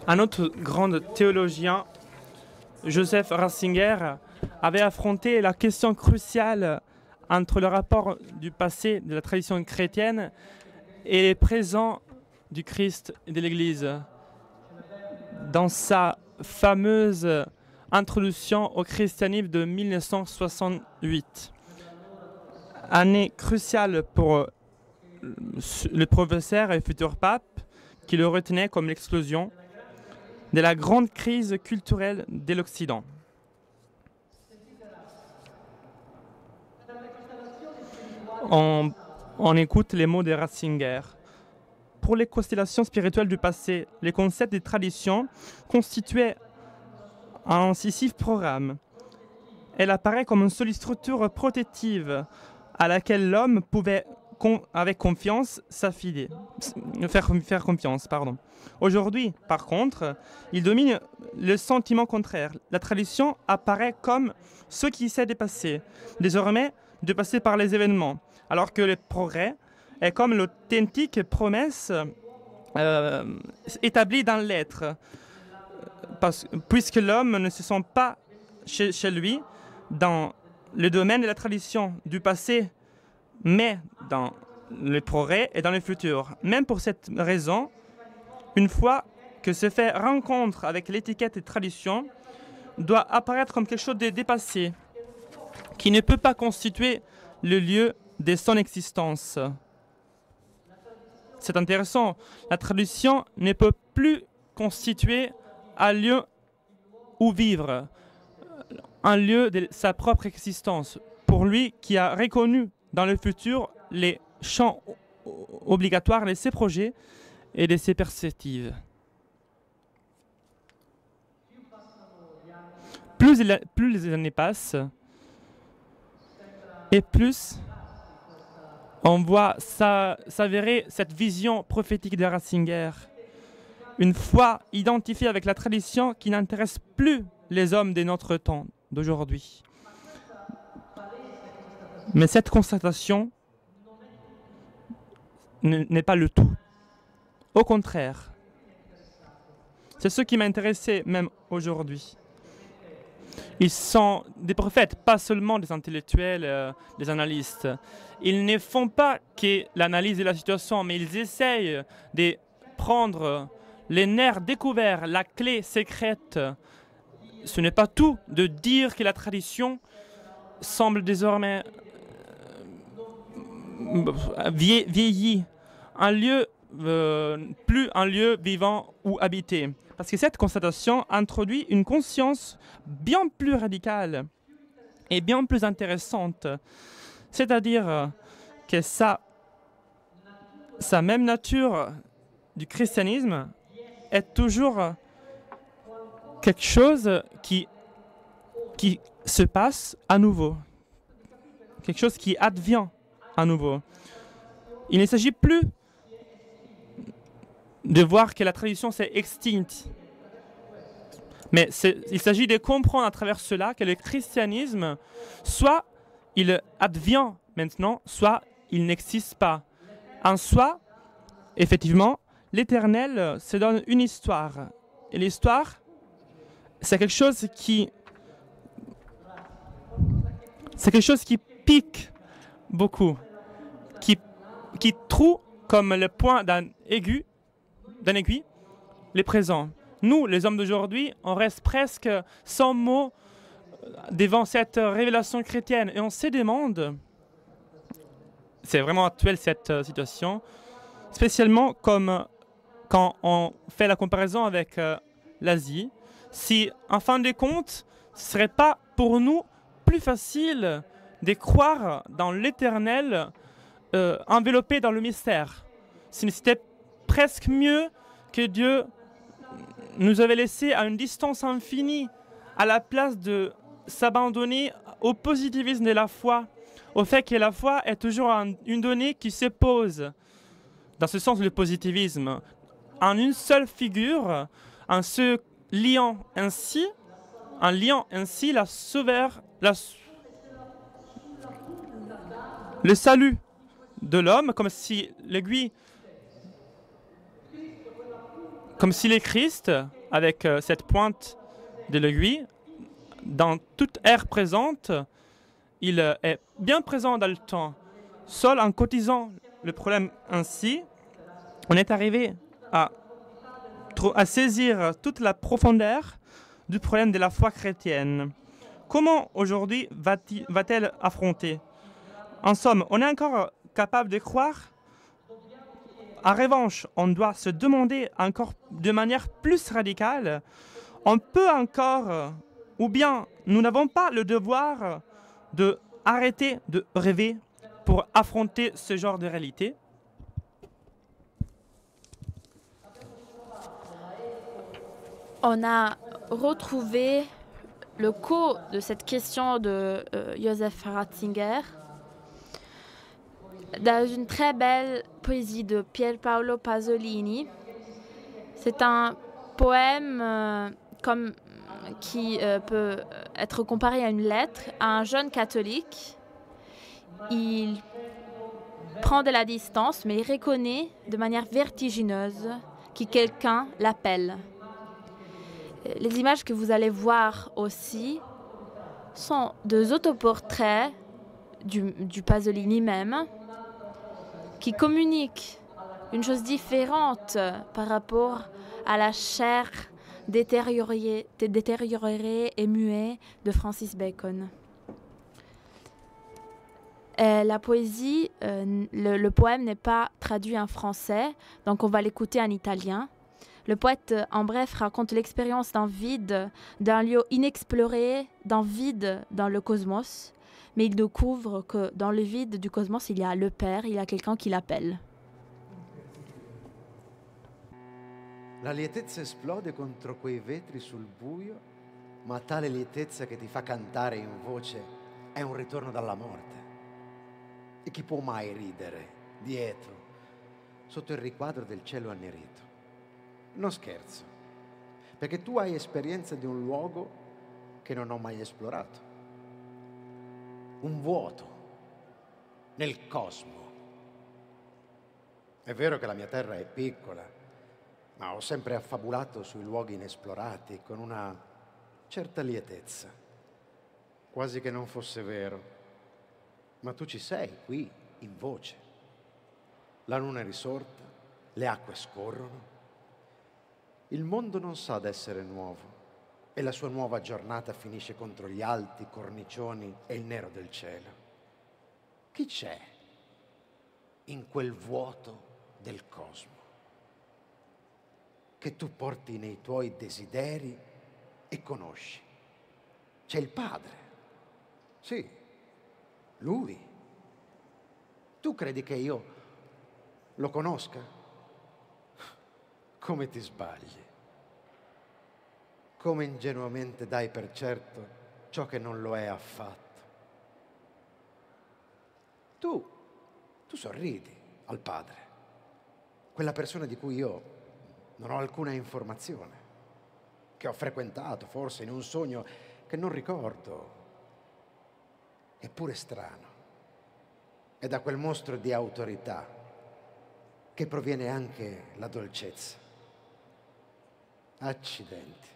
Un autre grand théologien, Joseph Ratzinger, avait affronté la question cruciale entre le rapport du passé de la tradition chrétienne et le présent du Christ et de l'Église. Dans sa fameuse introduction au christianisme de 1968, année cruciale pour le professeur et futur pape, qui le retenait comme l'explosion de la grande crise culturelle de l'Occident. on écoute les mots de Ratzinger. Pour les constellations spirituelles du passé, les concepts des traditions constituaient un incisif programme. Elle apparaît comme une solide structure protective à laquelle l'homme pouvait, avec confiance, s'affiler, faire confiance. Aujourd'hui, par contre, il domine le sentiment contraire. La tradition apparaît comme ce qui s'est dépassé, désormais dépassé par les événements, alors que le progrès est comme l'authentique promesse établie dans l'être, puisque l'homme ne se sent pas chez lui dans le domaine de la tradition du passé, mais dans le progrès et dans le futur. Même pour cette raison, une fois que se fait rencontre avec l'étiquette de tradition, doit apparaître comme quelque chose de dépassé, qui ne peut pas constituer le lieu de son existence. C'est intéressant, la tradition ne peut plus constituer un lieu où vivre, un lieu de sa propre existence, pour lui qui a reconnu dans le futur les champs obligatoires de ses projets et de ses perspectives. Plus les années passent, et plus on voit s'avérer cette vision prophétique de Ratzinger, une foi identifiée avec la tradition qui n'intéresse plus les hommes de notre temps, d'aujourd'hui. Mais cette constatation n'est pas le tout. Au contraire, c'est ce qui m'intéressait même aujourd'hui. Ils sont des prophètes, pas seulement des intellectuels, des analystes. Ils ne font pas que l'analyse de la situation, mais ils essayent de prendre les nerfs découverts, la clé secrète. Ce n'est pas tout de dire que la tradition semble désormais vieillie, un lieu, plus un lieu vivant ou habité. Parce que cette constatation introduit une conscience bien plus radicale et bien plus intéressante. C'est-à-dire que sa même nature du christianisme est toujours quelque chose qui se passe à nouveau. Quelque chose qui advient à nouveau. Il ne s'agit plus de voir que la tradition s'est extincte. Mais il s'agit de comprendre à travers cela que le christianisme, soit il advient maintenant, soit il n'existe pas. En soi, effectivement, l'Éternel se donne une histoire. Et l'histoire, c'est quelque chose qui pique beaucoup, qui troue comme le point d'un aiguille, les présents. Nous, les hommes d'aujourd'hui, on reste presque sans mots devant cette révélation chrétienne et on se demande, c'est vraiment actuel cette situation, spécialement comme quand on fait la comparaison avec l'Asie, si en fin de compte, ce ne serait pas pour nous plus facile de croire dans l'Éternel enveloppé dans le mystère. Si c'était presque mieux que Dieu nous avait laissé à une distance infinie, à la place de s'abandonner au positivisme de la foi, au fait que la foi est toujours une donnée qui se pose, dans ce sens le positivisme, en une seule figure, en se liant ainsi le salut de l'homme, comme si l'aiguille, comme si le Christ, avec cette pointe de l'aiguille, dans toute ère présente, il est bien présent dans le temps. Seul en cotisant le problème ainsi, on est arrivé à saisir toute la profondeur du problème de la foi chrétienne. Comment aujourd'hui va-t-elle affronter? En somme, on est encore capable de croire. En revanche, on doit se demander encore de manière plus radicale, on peut encore, ou bien nous n'avons pas le devoir de arrêter de rêver pour affronter ce genre de réalité. On a retrouvé le cours de cette question de Joseph Ratzinger dans une très belle poésie de Pier Paolo Pasolini. C'est un poème qui peut être comparé à une lettre à un jeune catholique. Il prend de la distance, mais il reconnaît de manière vertigineuse que quelqu'un l'appelle. Les images que vous allez voir aussi sont deux autoportraits du Pasolini même, qui communiquent une chose différente par rapport à la chair détériorée et muette de Francis Bacon. La poésie, le poème n'est pas traduit en français, donc on va l'écouter en italien. Le poète, en bref, raconte l'expérience d'un vide, d'un lieu inexploré, d'un vide dans le cosmos. Mais il découvre que dans le vide du cosmos, il y a le Père, il y a quelqu'un qui l'appelle. La lietezza esplode contro quei vetri sul buio, ma tale lietezza che ti fa cantare in voce è un ritorno dalla morte. E chi può mai ridere dietro, sotto il riquadro del cielo annerito? Non scherzo, perché tu hai esperienza di un luogo che non ho mai esplorato. Un vuoto nel cosmo. È vero che la mia terra è piccola, ma ho sempre affabulato sui luoghi inesplorati con una certa lietezza, quasi che non fosse vero. Ma tu ci sei, qui, in voce. La luna è risorta, le acque scorrono. Il mondo non sa d'essere nuovo e la sua nuova giornata finisce contro gli alti cornicioni e il nero del cielo. Chi c'è in quel vuoto del cosmo che tu porti nei tuoi desideri e conosci? C'è il Padre, sì, Lui. Tu credi che io lo conosca? Come ti sbagli? Come ingenuamente dai per certo ciò che non lo è affatto? Tu sorridi al Padre, quella persona di cui io non ho alcuna informazione, che ho frequentato forse in un sogno che non ricordo. Eppure strano. È da quel mostro di autorità che proviene anche la dolcezza. Accidenti,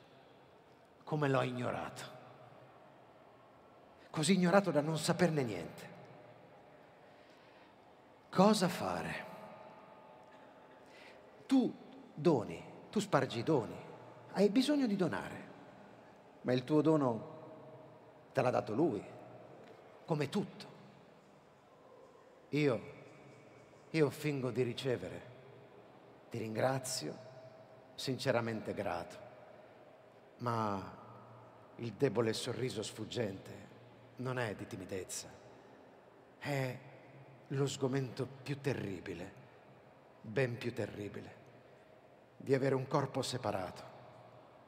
come l'ho ignorato. Così ignorato da non saperne niente. Cosa fare? Tu doni, tu spargi doni, hai bisogno di donare, ma il tuo dono te l'ha dato Lui, come tutto. Io fingo di ricevere, ti ringrazio, sinceramente grato, ma il debole sorriso sfuggente non è di timidezza, è lo sgomento più terribile, ben più terribile, di avere un corpo separato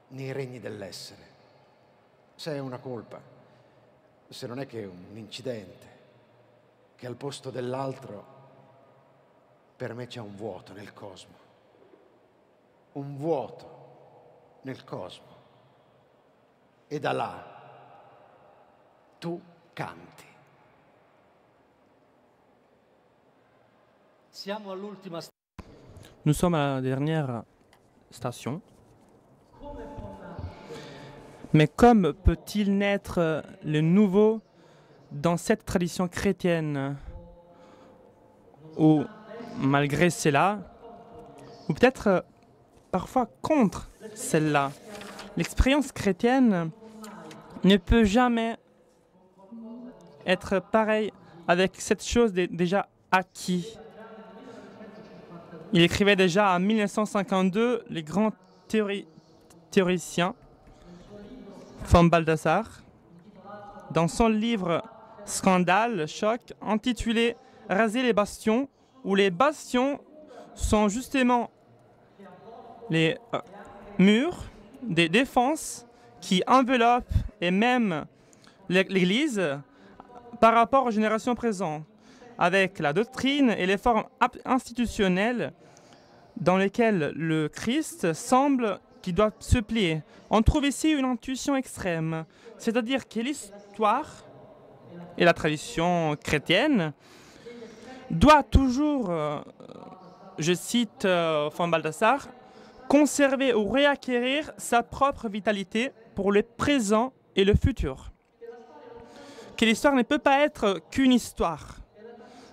nei regni dell'essere. Se è una colpa, se non è che un incidente, che al posto dell'altro per me c'è un vuoto nel cosmo. Un vuoto nel cosmo. E da là tu canti. Siamo all'ultima Nous sommes à la dernière station. Mais comme peut-il naître le nouveau dans cette tradition chrétienne où, malgré cela, ou peut-être parfois contre celle-là, l'expérience chrétienne ne peut jamais être pareille avec cette chose déjà acquise. Il écrivait déjà en 1952 les grands théoriciens, von Balthasar, dans son livre Scandale, choc, intitulé raser les bastions, où les bastions sont justement les murs des défenses qui enveloppent et même l'Église par rapport aux générations présentes, avec la doctrine et les formes institutionnelles dans lesquelles le Christ semble qu'il doit se plier. On trouve ici une intuition extrême, c'est-à-dire que l'histoire et la tradition chrétienne doit toujours, je cite von Balthasar, conserver ou réacquérir sa propre vitalité pour le présent et le futur. Que l'histoire ne peut pas être qu'une histoire.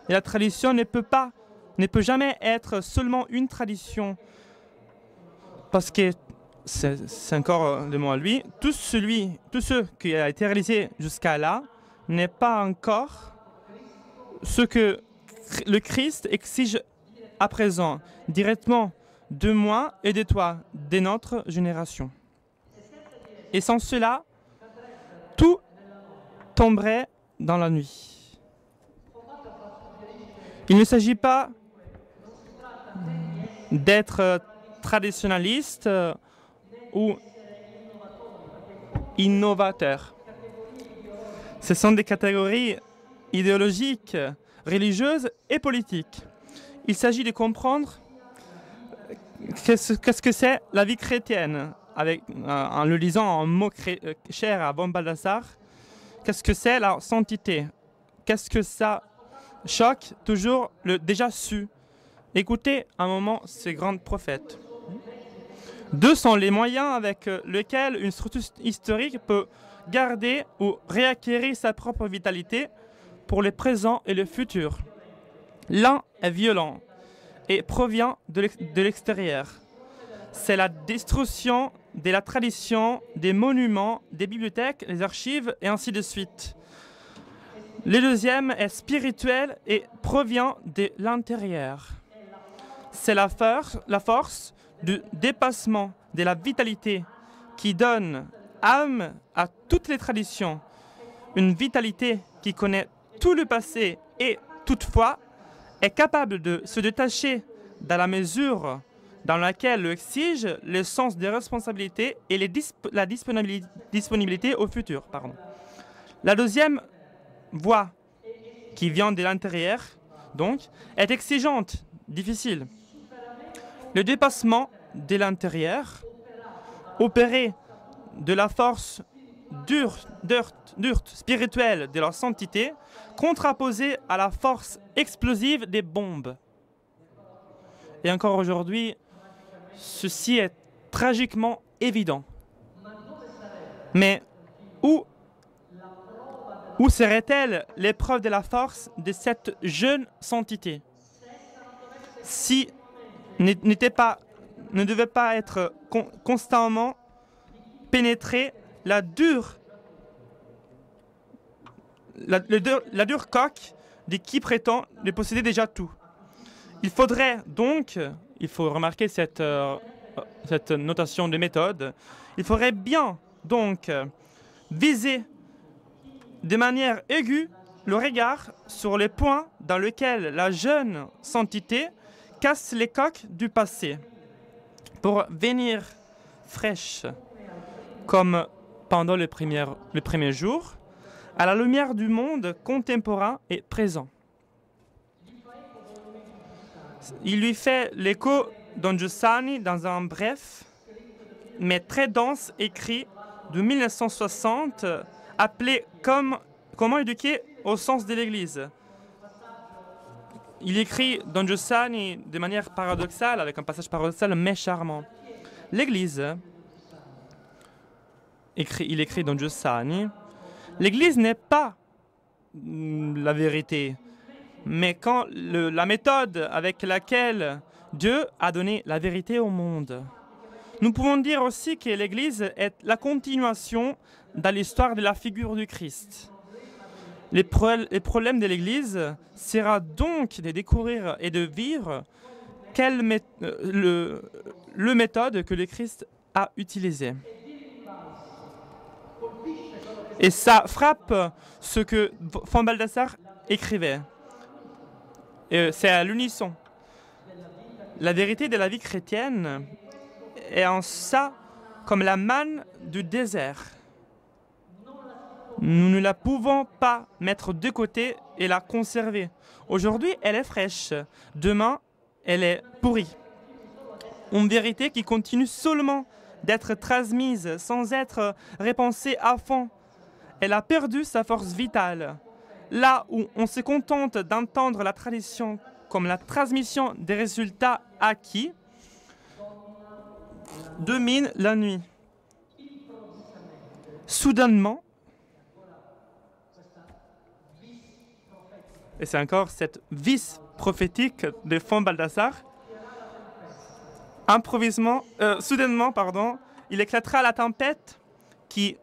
Et la tradition ne peut jamais être seulement une tradition. Parce que, c'est encore le mot à lui, tout ce qui a été réalisé jusqu'à là n'est pas encore ce que le Christ exige à présent, directement de moi et de toi, de notre génération. Et sans cela, tout tomberait dans la nuit. Il ne s'agit pas d'être traditionnaliste ou innovateur. Ce sont des catégories idéologiques, religieuses et politiques. Il s'agit de comprendre qu'est-ce que c'est la vie chrétienne, en le lisant en mots chers à von Balthasar. Qu'est-ce que c'est la sainteté? Qu'est-ce que ça choque toujours le déjà su? Écoutez un moment ces grands prophètes. Deux sont les moyens avec lesquels une structure historique peut garder ou réacquérir sa propre vitalité pour le présent et le futur. L'un est violent et provient de l'extérieur. C'est la destruction de la tradition, des monuments, des bibliothèques, des archives et ainsi de suite. Le deuxième est spirituel et provient de l'intérieur. C'est la force du dépassement de la vitalité qui donne âme à toutes les traditions. Une vitalité qui connaît tout le passé et toutefois est capable de se détacher dans la mesure dans laquelle exige le sens des responsabilités et la disponibilité au futur. La deuxième voie, qui vient de l'intérieur, donc, est exigeante, difficile. Le dépassement de l'intérieur, opéré de la force dure, spirituelle de leur sainteté, contraposée à la force explosive des bombes. Et encore aujourd'hui, ceci est tragiquement évident. Mais où serait-elle l'épreuve de la force de cette jeune sainteté si ne devait pas être constamment pénétrée la dure coque de qui prétend de posséder déjà tout. Il faudrait donc, il faut remarquer cette notation de méthode, il faudrait bien donc viser de manière aiguë le regard sur les points dans lesquels la jeune sainteté casse les coques du passé pour venir fraîche, comme pendant les premiers jours, à la lumière du monde contemporain et présent. Il lui fait l'écho Don Giussani dans un bref, mais très dense écrit de 1960, appelé « Comment éduquer au sens de l'Église ». Il écrit Don Giussani de manière paradoxale, avec un passage paradoxal mais charmant. L'Église, il écrit Don Giussani, l'Église n'est pas la vérité, mais quand la méthode avec laquelle Dieu a donné la vérité au monde. Nous pouvons dire aussi que l'Église est la continuation dans l'histoire de la figure du Christ. Les problèmes de l'Église sera donc de découvrir et de vivre le méthode que le Christ a utilisée. Et ça frappe ce que von Balthasar écrivait. c'est à l'unisson. La vérité de la vie chrétienne est en ça comme la manne du désert. Nous ne la pouvons pas mettre de côté et la conserver. Aujourd'hui, elle est fraîche. Demain, elle est pourrie. Une vérité qui continue seulement d'être transmise sans être repensée à fond. Elle a perdu sa force vitale. Là où on se contente d'entendre la tradition comme la transmission des résultats acquis, domine la nuit. Soudainement, et c'est encore cette vis prophétique de Font Balthazar, soudainement, il éclatera la tempête qui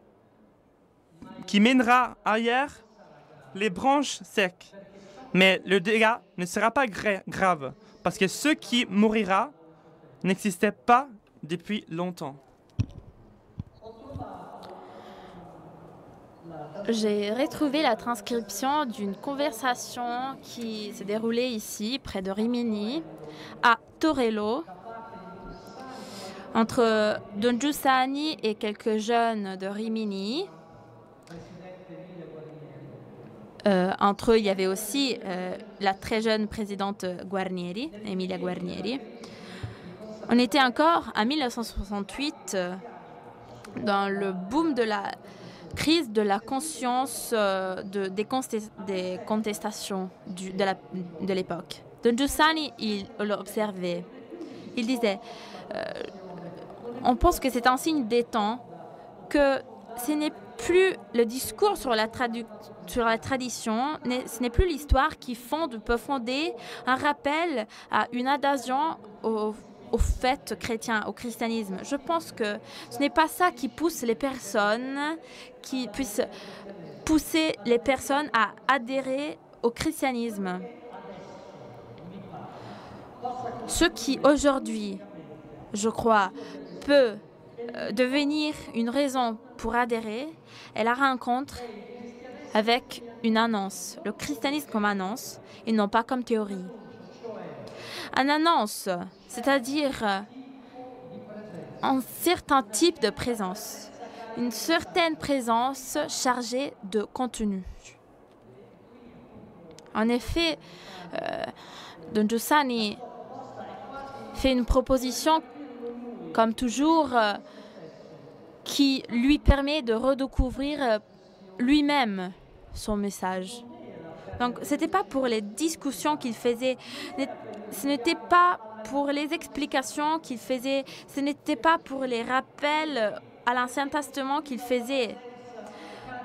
mènera ailleurs les branches secs. Mais le dégât ne sera pas grave, parce que ce qui mourira n'existait pas depuis longtemps. J'ai retrouvé la transcription d'une conversation qui s'est déroulée ici, près de Rimini, à Torello, entre Don Giussani et quelques jeunes de Rimini. Entre eux, il y avait aussi la très jeune présidente Guarnieri, Emilia Guarnieri. On était encore en 1968 dans le boom de la crise de la conscience des contestations de l'époque. Don Giussani, il l'observait. Il disait on pense que c'est un signe des temps que ce n'est plus le discours sur la tradition, ce n'est plus l'histoire qui peut fonder un rappel à une adhésion au fait chrétien, au christianisme. Je pense que ce n'est pas ça qui pousse les personnes, qui puisse pousser les personnes à adhérer au christianisme. Ce qui aujourd'hui, je crois, peut devenir une raison pour adhérer est la rencontre avec une annonce, le christianisme comme annonce et non pas comme théorie. Une annonce, c'est-à-dire un certain type de présence, une certaine présence chargée de contenu. En effet, Don Giussani fait une proposition, comme toujours, qui lui permet de redécouvrir lui-même son message. Donc, ce n'était pas pour les discussions qu'il faisait, ce n'était pas pour les explications qu'il faisait, ce n'était pas pour les rappels à l'Ancien Testament qu'il faisait.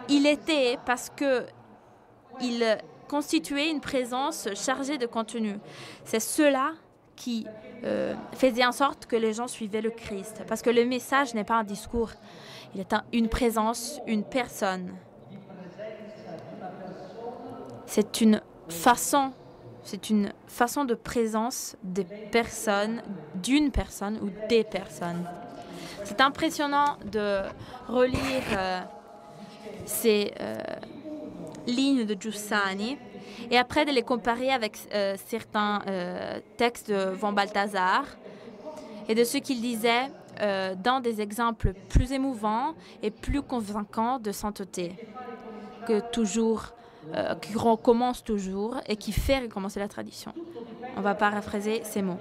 Il était parce qu'il constituait une présence chargée de contenu. C'est cela qui faisait en sorte que les gens suivaient le Christ. Parce que le message n'est pas un discours, il est une présence, une personne. C'est une façon de présence des personnes, d'une personne ou des personnes. C'est impressionnant de relire ces lignes de Giussani et après de les comparer avec certains textes de Font Balthazar et de ce qu'il disait dans des exemples plus émouvants et plus convaincants de sainteté qui recommence toujours et qui fait recommencer la tradition. On va paraphraser ces mots.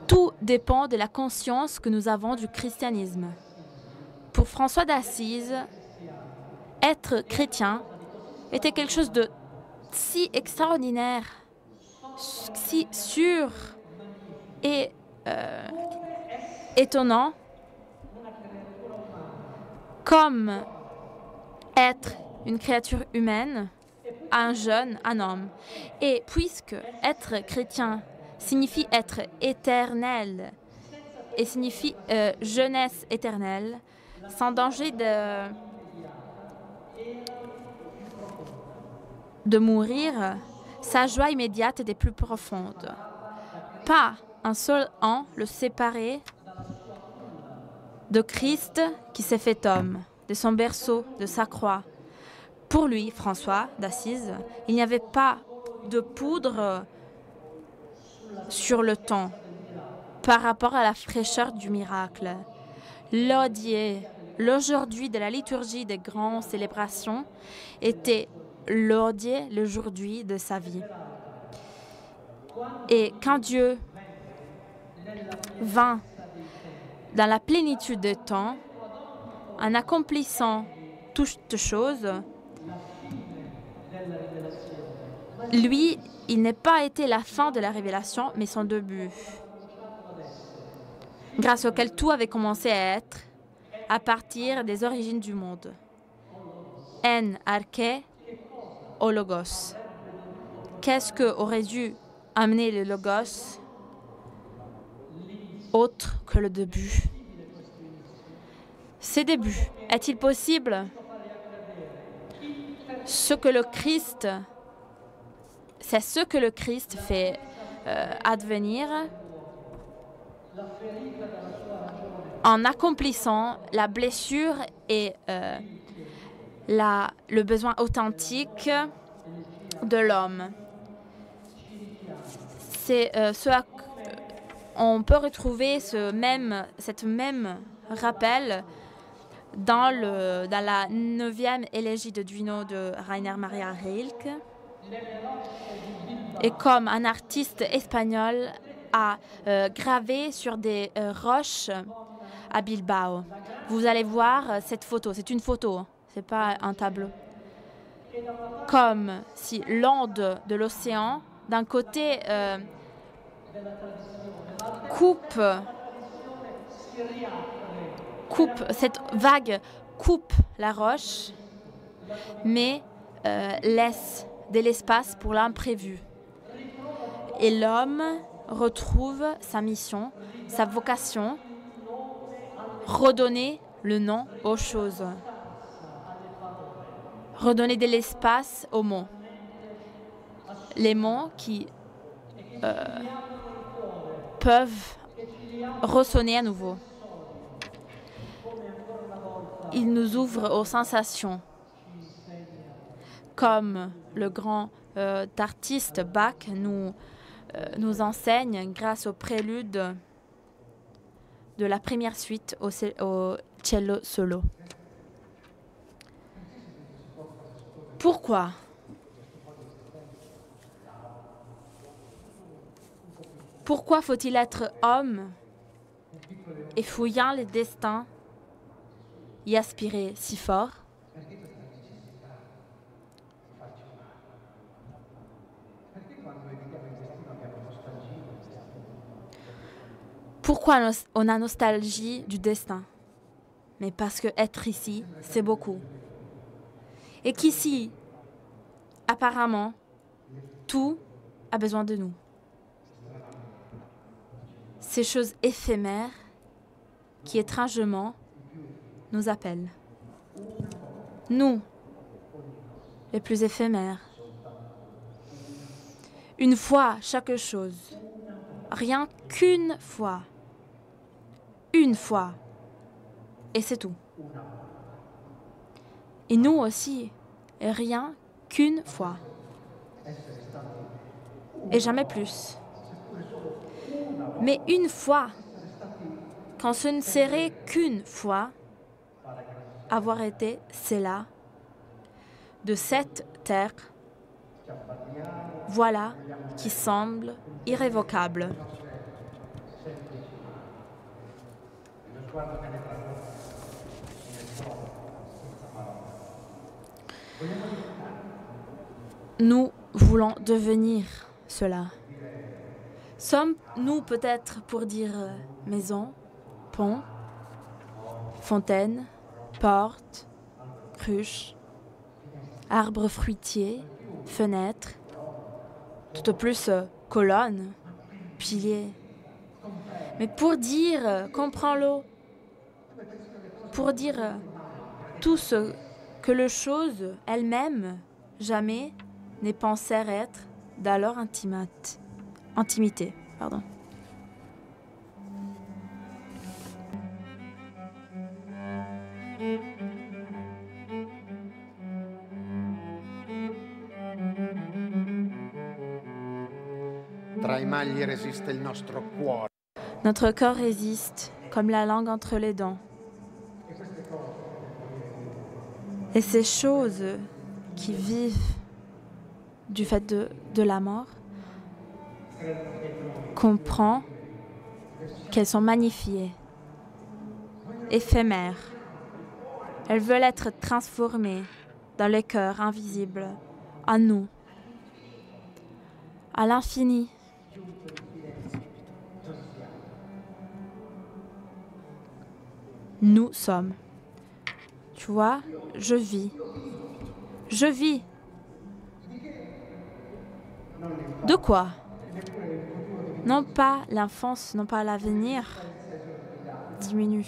Tout dépend de la conscience que nous avons du christianisme. Pour François d'Assise, être chrétien était quelque chose de si extraordinaire, si sûr et étonnant, comme être une créature humaine, un jeune, un homme. Et puisque être chrétien signifie être éternel et signifie jeunesse éternelle, sans danger de mourir, sa joie immédiate est des plus profondes. Pas un seul an le séparait de Christ qui s'est fait homme, de son berceau, de sa croix. Pour lui, François d'Assise, il n'y avait pas de poudre sur le temps par rapport à la fraîcheur du miracle. L'aujourd'hui de la liturgie des grandes célébrations était l'aujourd'hui de sa vie. Et quand Dieu vint dans la plénitude des temps, en accomplissant toutes choses, lui, il n'est pas été la fin de la révélation, mais son début, grâce auquel tout avait commencé à être à partir des origines du monde. En arché au logos. Qu'est-ce que aurait dû amener le logos autre que le début? Ces débuts, est-il possible c'est ce que le Christ fait advenir en accomplissant la blessure et le besoin authentique de l'homme. C'est on peut retrouver cette même rappel dans la 9e élégie de Duino de Rainer Maria Rilke. Et comme un artiste espagnol a gravé sur des roches à Bilbao. Vous allez voir cette photo, c'est une photo, c'est pas un tableau. Comme si l'onde de l'océan, d'un côté, coupe, cette vague coupe la roche, mais laisse de l'espace pour l'imprévu. Et l'homme retrouve sa mission, sa vocation, redonner le nom aux choses, redonner de l'espace aux mots. Les mots qui peuvent ressonner à nouveau. Il nous ouvre aux sensations, comme le grand artiste Bach nous enseigne grâce au prélude de la première suite au cello solo. Pourquoi? Pourquoi faut-il être homme et fouillant les destins y aspirer si fort? Pourquoi on a nostalgie du destin? Mais parce que être ici, c'est beaucoup. Et qu'ici, apparemment, tout a besoin de nous. Ces choses éphémères qui étrangement nous appellent. Nous, les plus éphémères. Une fois chaque chose, rien qu'une fois. Une fois. Et c'est tout. Et nous aussi, rien qu'une fois. Et jamais plus. Mais une fois, quand ce ne serait qu'une fois, avoir été cela de cette terre, voilà qui semble irrévocable. Nous voulons devenir cela. Sommes-nous peut-être pour dire maison, pont, fontaine, porte, cruche, arbre fruitier, fenêtre, tout au plus colonne, pilier. Mais pour dire, comprends-le, pour dire tout ce que le chose elle-même jamais n'est pensée être dans leur intimité. Pardon. Tra i magli resiste il nostro cuore. Notre cœur résiste comme la langue entre les dents. Et ces choses qui vivent du fait de la mort, comprend qu'elles sont magnifiées, éphémères. Elles veulent être transformées dans le cœur invisible, en nous, à l'infini. Nous sommes. Tu vois, je vis. Je vis. De quoi? Non pas l'enfance, non pas l'avenir diminue.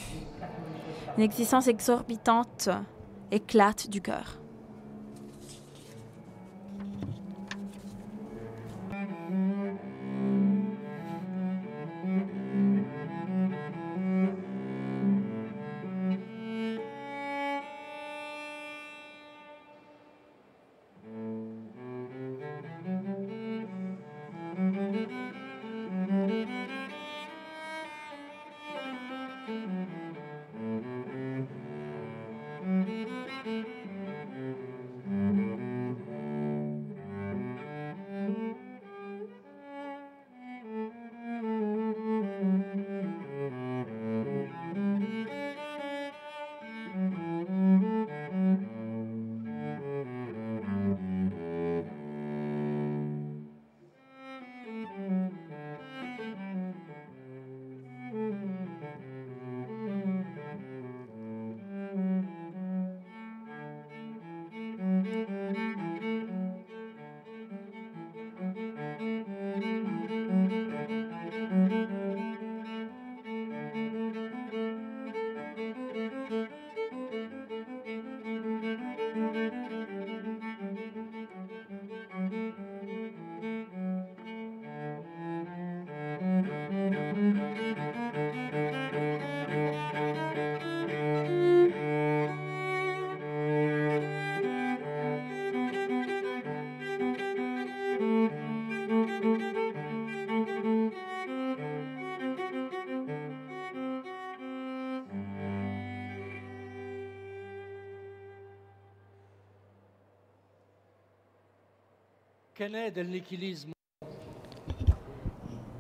Une existence exorbitante éclate du cœur.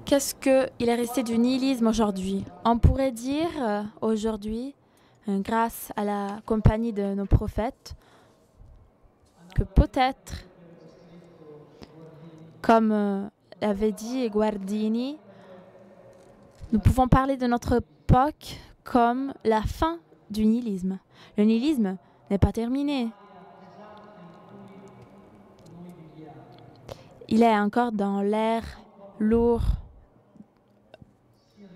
Qu'est-ce qu'il est resté du nihilisme aujourd'hui? On pourrait dire aujourd'hui, grâce à la compagnie de nos prophètes, que peut-être, comme l'avait dit Guardini, nous pouvons parler de notre époque comme la fin du nihilisme. Le nihilisme n'est pas terminé. Il est encore dans l'air lourd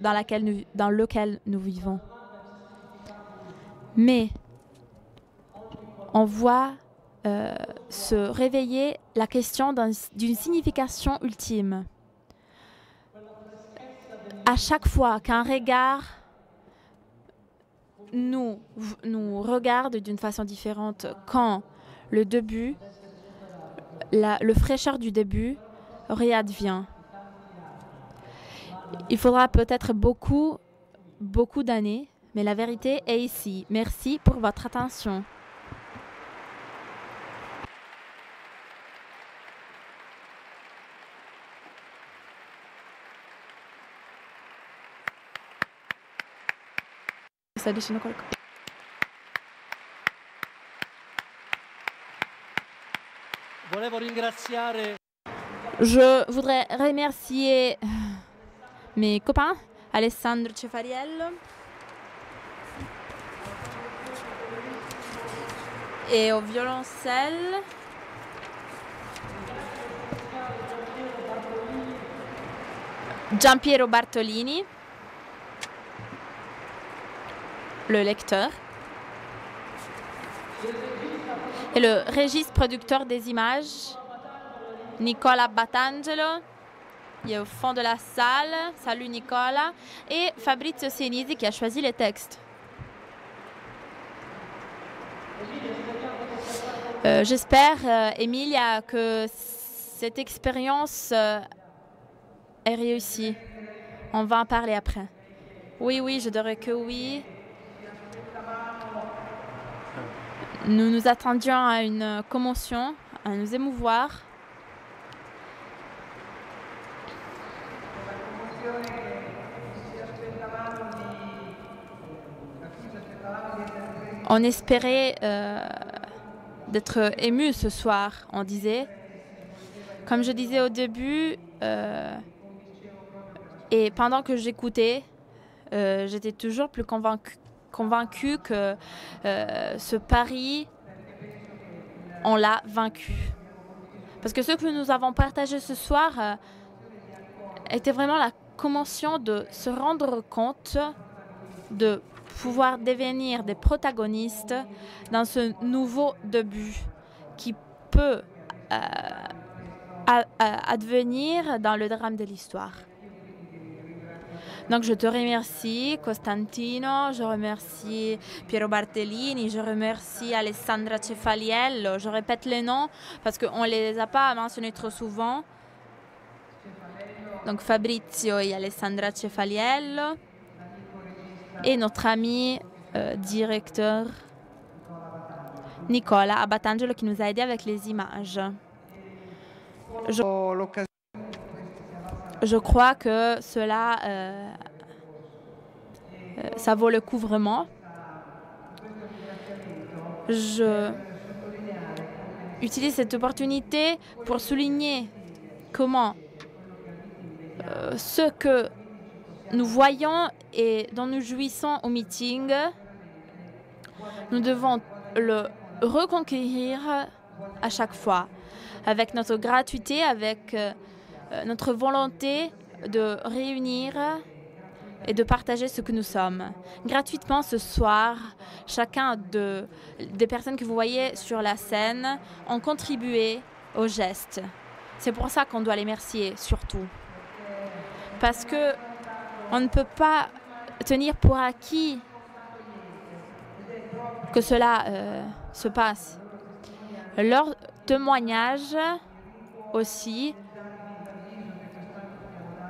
dans lequel nous vivons. Mais on voit se réveiller la question d'une signification ultime. À chaque fois qu'un regard nous regarde d'une façon différente, quand le début, le fraîcheur du début réadvient. Il faudra peut-être beaucoup d'années, mais la vérité est ici. Merci pour votre attention. Je voudrais remercier mes copains, Alessandro Cefariello et au violoncelle, Giampiero Bartolini, le lecteur, et le régiste producteur des images, Nicola Batangelo, il est au fond de la salle. Salut Nicola. Et Fabrizio Senisi qui a choisi les textes. J'espère, Emilia, que cette expérience est réussi. On va en parler après. Oui, oui, je dirais que oui. Nous nous attendions à une commotion, à nous émouvoir. On espérait d'être ému ce soir, on disait. Comme je disais au début, et pendant que j'écoutais, j'étais toujours plus convaincue que ce pari, on l'a vaincu. Parce que ce que nous avons partagé ce soir était vraiment la commotion de se rendre compte de pouvoir devenir des protagonistes dans ce nouveau début qui peut advenir dans le drame de l'histoire. Donc je te remercie Costantino, je remercie Piero Bartellini, je remercie Alessandra Cefaliello, je répète les noms parce qu'on ne les a pas mentionnés trop souvent. Donc Fabrizio et Alessandra Cefaliello et notre ami directeur Nicola Abatangelo qui nous a aidés avec les images. Je crois que cela, ça vaut le coup vraiment. Je utilise cette opportunité pour souligner comment ce que nous voyons et dont nous jouissons au meeting, nous devons le reconquérir à chaque fois, avec notre gratuité, avec notre volonté de réunir et de partager ce que nous sommes. Gratuitement ce soir, chacun des personnes que vous voyez sur la scène ont contribué au geste. C'est pour ça qu'on doit les remercier surtout. Parce que on ne peut pas tenir pour acquis que cela se passe. Leur témoignage aussi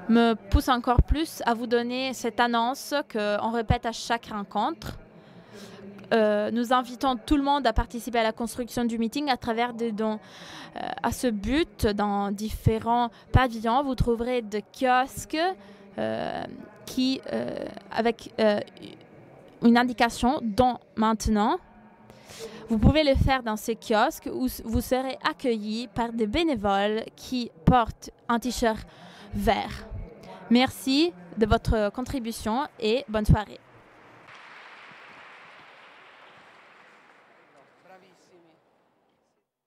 me pousse encore plus à vous donner cette annonce qu'on répète à chaque rencontre. Nous invitons tout le monde à participer à la construction du meeting à travers des dons. À ce but, dans différents pavillons, vous trouverez des kiosques avec une indication « Don maintenant ». Vous pouvez le faire dans ces kiosques où vous serez accueillis par des bénévoles qui portent un t-shirt vert. Merci de votre contribution et bonne soirée.